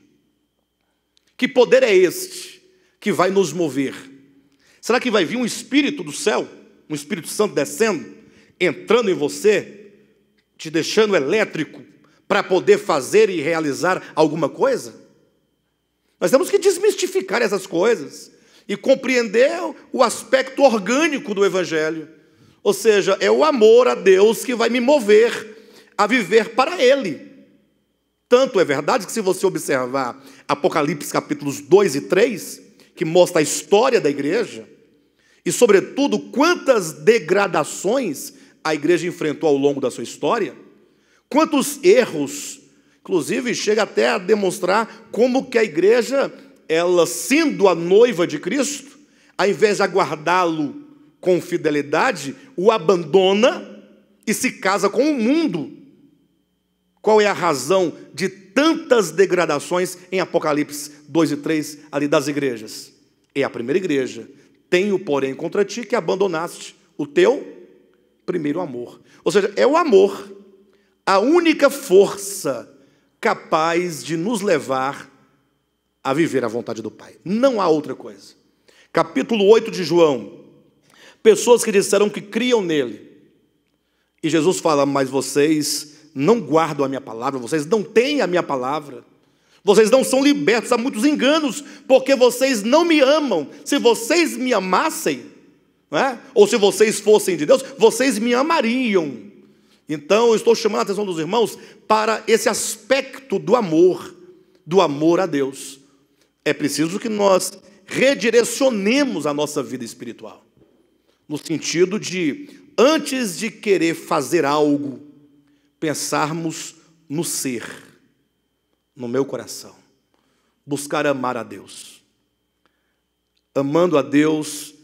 Que poder é este que vai nos mover? Será que vai vir um Espírito do céu, um Espírito Santo descendo, entrando em você, te deixando elétrico para poder fazer e realizar alguma coisa? Nós temos que desmistificar essas coisas e compreender o aspecto orgânico do Evangelho. Ou seja, é o amor a Deus que vai me mover a viver para Ele. Tanto é verdade que, se você observar Apocalipse capítulos 2 e 3, que mostra a história da igreja, e sobretudo quantas degradações a igreja enfrentou ao longo da sua história, quantos erros, inclusive chega até a demonstrar como que a igreja, ela sendo a noiva de Cristo, ao invés de aguardá-lo com fidelidade, o abandona e se casa com o mundo. Qual é a razão de tantas degradações em Apocalipse 2 e 3, ali das igrejas? É a primeira igreja. Tenho, porém, contra ti que abandonaste o teu primeiro amor. Ou seja, é o amor, a única força capaz de nos levar a viver a vontade do Pai. Não há outra coisa. Capítulo 8 de João. Pessoas que disseram que criam nele. E Jesus fala, mas vocês não guardam a minha palavra, vocês não têm a minha palavra. Vocês não são libertos, há muitos enganos, porque vocês não me amam. Se vocês me amassem, não é? Ou se vocês fossem de Deus, vocês me amariam. Então eu estou chamando a atenção dos irmãos para esse aspecto do amor a Deus. É preciso que nós redirecionemos a nossa vida espiritual, no sentido de, antes de querer fazer algo, pensarmos no ser, no meu coração, buscar amar a Deus. Amando a Deus,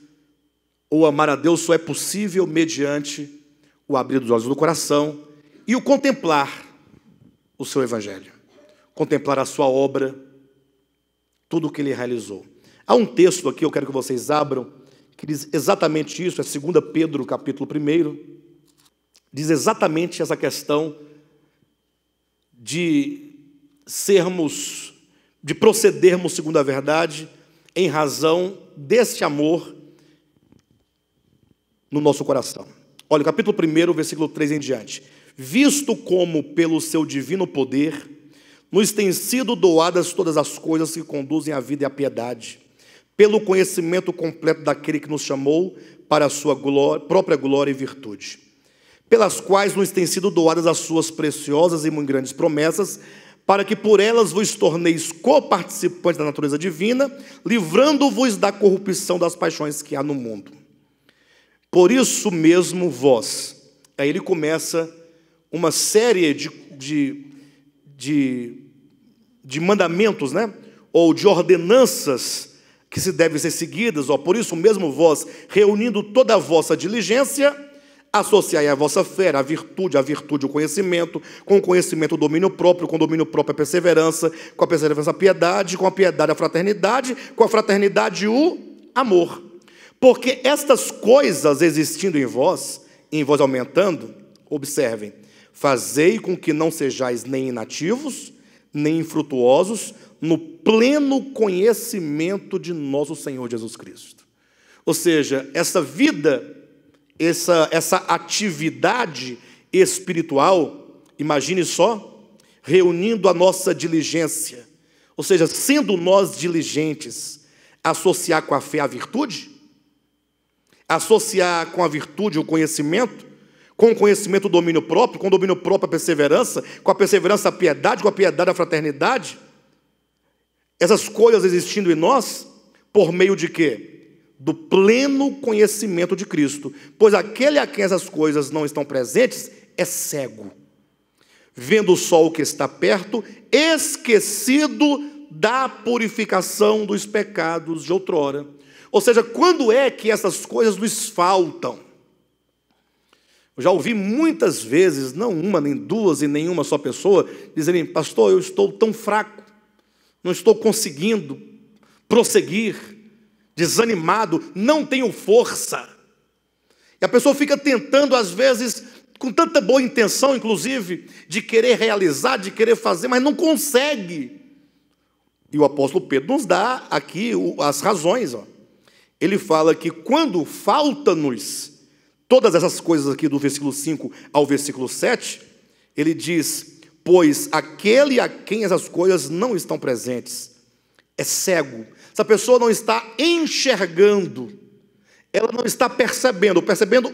ou amar a Deus só é possível mediante o abrir dos olhos do coração e o contemplar o seu evangelho, contemplar a sua obra, tudo o que ele realizou. Há um texto aqui, eu quero que vocês abram, que diz exatamente isso, é 2 Pedro, capítulo 1, diz exatamente essa questão de procedermos segundo a verdade, em razão deste amor no nosso coração. Olha, capítulo 1, versículo 3 em diante. Visto como pelo seu divino poder nos têm sido doadas todas as coisas que conduzem à vida e à piedade, pelo conhecimento completo daquele que nos chamou para a sua própria glória e virtude, pelas quais nos têm sido doadas as suas preciosas e muito grandes promessas, para que por elas vos torneis coparticipantes da natureza divina, livrando-vos da corrupção das paixões que há no mundo. Por isso mesmo vós, aí ele começa uma série de mandamentos, né? Ou de ordenanças que se devem ser seguidas. Por isso mesmo vós, reunindo toda a vossa diligência, associai a vossa fé, a virtude o conhecimento, com o conhecimento o domínio próprio, com o domínio próprio a perseverança, com a perseverança a piedade, com a piedade a fraternidade, com a fraternidade o amor. Porque estas coisas existindo em vós aumentando, observem, fazei com que não sejais nem inativos, nem infrutuosos, no pleno conhecimento de nosso Senhor Jesus Cristo. Ou seja, essa vida, essa atividade espiritual, imagine só, reunindo a nossa diligência, ou seja, sendo nós diligentes, associar com a fé a virtude, associar com a virtude o conhecimento, com o conhecimento o domínio próprio, com o domínio próprio a perseverança, com a perseverança a piedade, com a piedade a fraternidade, essas coisas existindo em nós, por meio de quê? Do pleno conhecimento de Cristo, pois aquele a quem essas coisas não estão presentes é cego, vendo só o que está perto, esquecido da purificação dos pecados de outrora. Ou seja, quando é que essas coisas nos faltam? Eu já ouvi muitas vezes, não uma, nem duas, e nenhuma só pessoa, dizerem, pastor, eu estou tão fraco, não estou conseguindo prosseguir, desanimado, não tenho força. E a pessoa fica tentando, às vezes, com tanta boa intenção, inclusive, de querer realizar, de querer fazer, mas não consegue. E o apóstolo Pedro nos dá aqui as razões. Ele fala que quando falta-nos todas essas coisas aqui do versículo 5 ao versículo 7, ele diz, pois aquele a quem essas coisas não estão presentes é cego. Essa pessoa não está enxergando, ela não está percebendo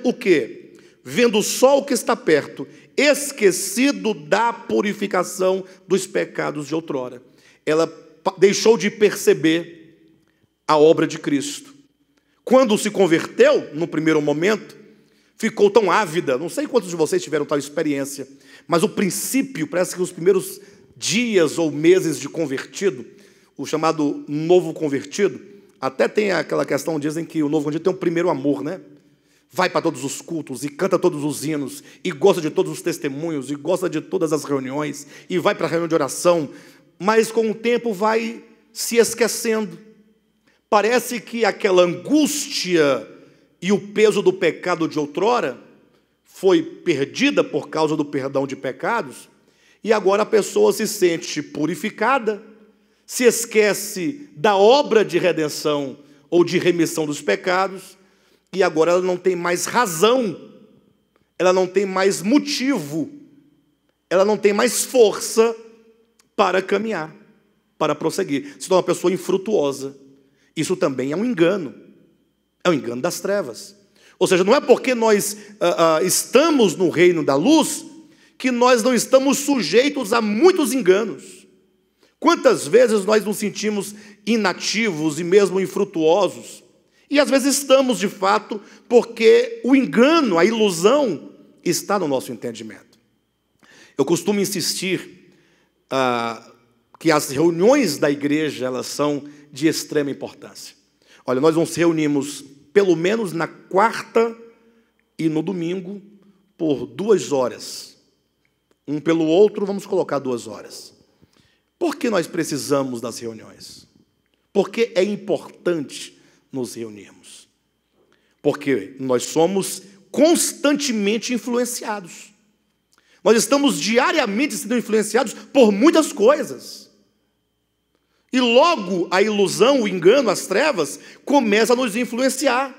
o quê? Vendo só o que está perto, esquecido da purificação dos pecados de outrora. Ela deixou de perceber a obra de Cristo. Quando se converteu, no primeiro momento, ficou tão ávida, não sei quantos de vocês tiveram tal experiência, mas o princípio, parece que os primeiros dias ou meses de convertido, o chamado novo convertido, até tem aquela questão, dizem que o novo convertido tem um primeiro amor, né? Vai para todos os cultos, e canta todos os hinos, e gosta de todos os testemunhos, e gosta de todas as reuniões, e vai para a reunião de oração, mas com o tempo vai se esquecendo. Parece que aquela angústia e o peso do pecado de outrora foi perdida por causa do perdão de pecados, e agora a pessoa se sente purificada, se esquece da obra de redenção ou de remissão dos pecados, e agora ela não tem mais razão, ela não tem mais motivo, ela não tem mais força para caminhar, para prosseguir. Se torna uma pessoa infrutuosa. Isso também é um engano das trevas. Ou seja, não é porque nós estamos no reino da luz que nós não estamos sujeitos a muitos enganos. Quantas vezes nós nos sentimos inativos e mesmo infrutuosos? E às vezes estamos de fato, porque o engano, a ilusão, está no nosso entendimento. Eu costumo insistir que as reuniões da igreja, elas são de extrema importância. Olha, nós nos reunimos pelo menos na quarta e no domingo por 2 horas. Um pelo outro, vamos colocar 2 horas. Por que nós precisamos das reuniões? Porque é importante nos reunirmos. Porque nós somos constantemente influenciados. Nós estamos diariamente sendo influenciados por muitas coisas. E logo a ilusão, o engano, as trevas, começam a nos influenciar.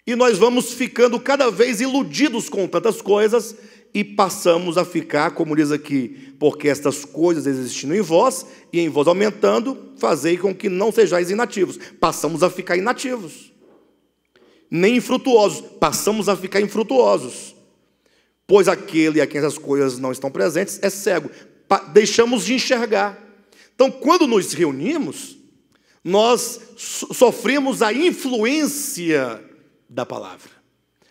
E nós vamos ficando cada vez iludidos com tantas coisas e passamos a ficar, como diz aqui, porque estas coisas existindo em vós e em vós aumentando, fazei com que não sejais inativos. Passamos a ficar inativos. Nem infrutuosos, passamos a ficar infrutuosos. Pois aquele a quem essas coisas não estão presentes é cego. Deixamos de enxergar. Então, quando nos reunimos, nós sofremos a influência da palavra.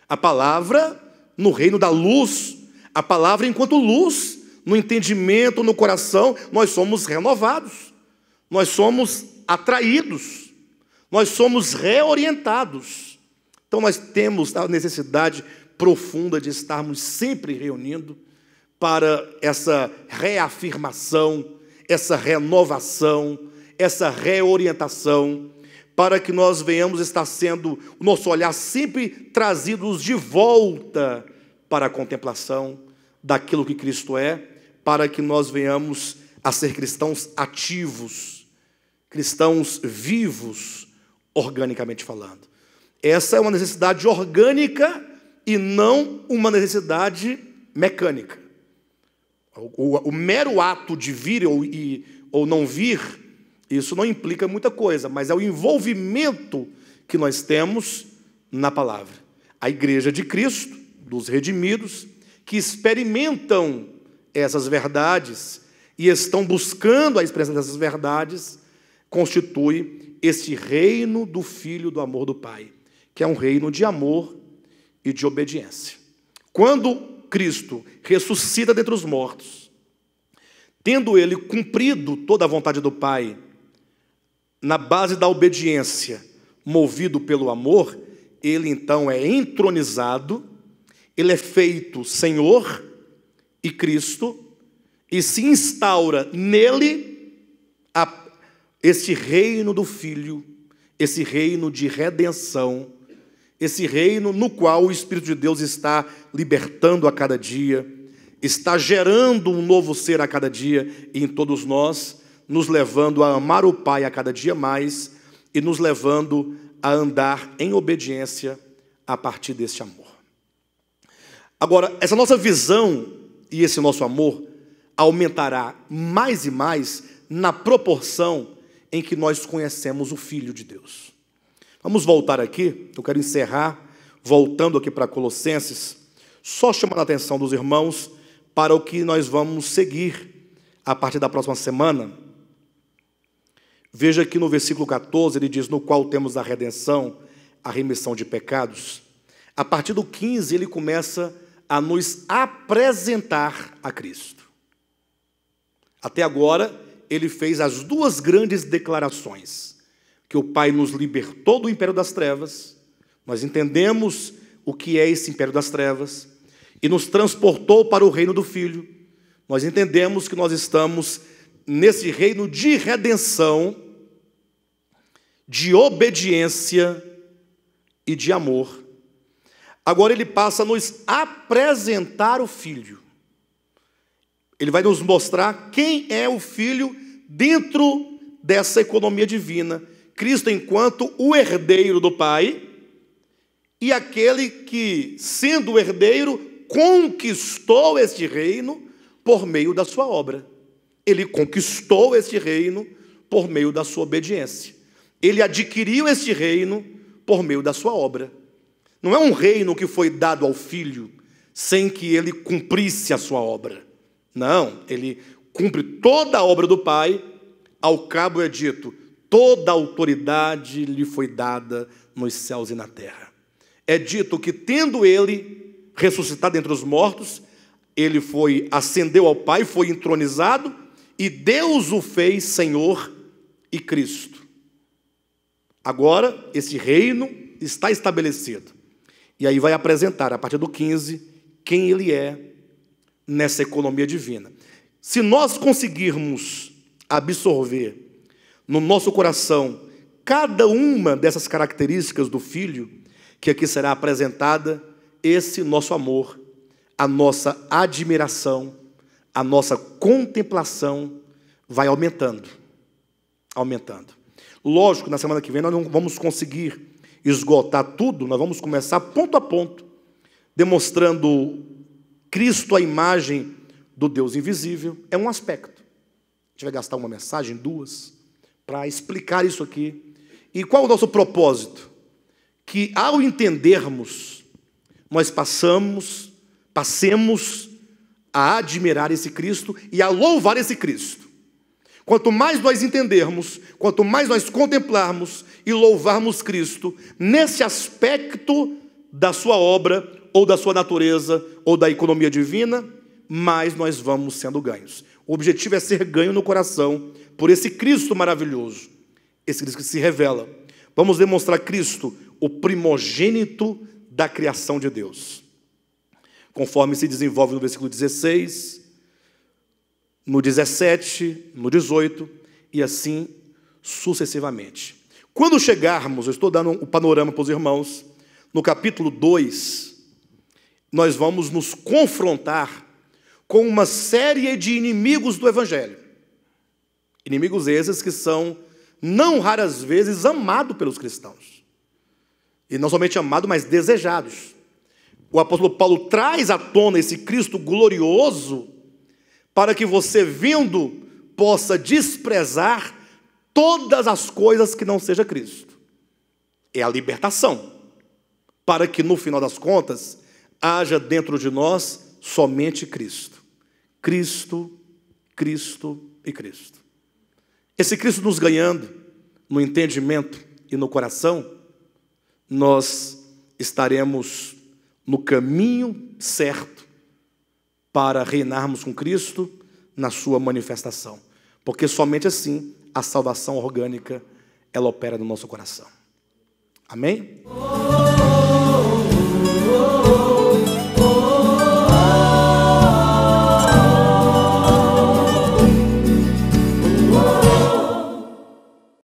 A palavra no reino da luz, a palavra enquanto luz, no entendimento, no coração, nós somos renovados, nós somos atraídos, nós somos reorientados. Então, nós temos a necessidade profunda de estarmos sempre reunindo para essa reafirmação, essa renovação, essa reorientação, para que nós venhamos estar sendo, o nosso olhar sempre trazidos de volta para a contemplação daquilo que Cristo é, para que nós venhamos a ser cristãos ativos, cristãos vivos, organicamente falando. Essa é uma necessidade orgânica e não uma necessidade mecânica. O mero ato de vir ou não vir, isso não implica muita coisa, mas é o envolvimento que nós temos na palavra. A igreja de Cristo, dos redimidos, que experimentam essas verdades e estão buscando a expressão dessas verdades, constitui este reino do Filho do amor do Pai, que é um reino de amor e de obediência. Quando Cristo ressuscita dentre os mortos, tendo ele cumprido toda a vontade do Pai, na base da obediência, movido pelo amor, ele então é entronizado, ele é feito Senhor e Cristo, e se instaura nele esse reino do Filho, esse reino de redenção, esse reino no qual o Espírito de Deus está libertando a cada dia, está gerando um novo ser a cada dia em todos nós, nos levando a amar o Pai a cada dia mais e nos levando a andar em obediência a partir deste amor. Agora, essa nossa visão e esse nosso amor aumentará mais e mais na proporção em que nós conhecemos o Filho de Deus. Vamos voltar aqui, eu quero encerrar, voltando aqui para Colossenses, só chamando a atenção dos irmãos para o que nós vamos seguir a partir da próxima semana. Veja que no versículo 14, ele diz, no qual temos a redenção, a remissão de pecados. A partir do 15, ele começa a nos apresentar a Cristo. Até agora, ele fez as 2 grandes declarações, que o Pai nos libertou do império das trevas, nós entendemos o que é esse império das trevas, e nos transportou para o reino do Filho. Nós entendemos que nós estamos nesse reino de redenção, de obediência e de amor. Agora ele passa a nos apresentar o Filho. Ele vai nos mostrar quem é o Filho dentro dessa economia divina. Cristo enquanto o herdeiro do Pai e aquele que, sendo o herdeiro, conquistou este reino por meio da sua obra. Ele conquistou este reino por meio da sua obediência. Ele adquiriu este reino por meio da sua obra. Não é um reino que foi dado ao Filho sem que ele cumprisse a sua obra. Não, ele cumpre toda a obra do Pai. Ao cabo é dito, toda a autoridade lhe foi dada nos céus e na terra. É dito que, tendo ele ressuscitado entre os mortos, ele ascendeu ao Pai, foi entronizado, e Deus o fez Senhor e Cristo. Agora, esse reino está estabelecido. E aí vai apresentar, a partir do 15, quem ele é nessa economia divina. Se nós conseguirmos absorver no nosso coração cada uma dessas características do Filho, que aqui será apresentada, esse nosso amor, a nossa admiração, a nossa contemplação vai aumentando. Aumentando. Lógico, na semana que vem nós não vamos conseguir esgotar tudo, nós vamos começar ponto a ponto, demonstrando Cristo, a imagem do Deus invisível. É um aspecto. A gente vai gastar uma mensagem, duas, para explicar isso aqui. E qual é o nosso propósito? Que ao entendermos, nós passemos a admirar esse Cristo e a louvar esse Cristo. Quanto mais nós entendermos, quanto mais nós contemplarmos e louvarmos Cristo, nesse aspecto da sua obra, ou da sua natureza, ou da economia divina, mais nós vamos sendo ganhos. O objetivo é ser ganho no coração por esse Cristo maravilhoso, esse Cristo que se revela. Vamos demonstrar Cristo, o primogênito da criação de Deus, conforme se desenvolve no versículo 16, no 17, no 18, e assim sucessivamente. Quando chegarmos, eu estou dando um panorama para os irmãos, no capítulo 2, nós vamos nos confrontar com uma série de inimigos do Evangelho. Inimigos esses que são, não raras vezes, amados pelos cristãos. E não somente amados, mas desejados. O apóstolo Paulo traz à tona esse Cristo glorioso para que você, vendo, possa desprezar todas as coisas que não seja Cristo. É a libertação, para que no final das contas haja dentro de nós somente Cristo. Cristo, Cristo e Cristo. Esse Cristo nos ganhando no entendimento e no coração, nós estaremos no caminho certo para reinarmos com Cristo na sua manifestação. Porque somente assim a salvação orgânica ela opera no nosso coração. Amém?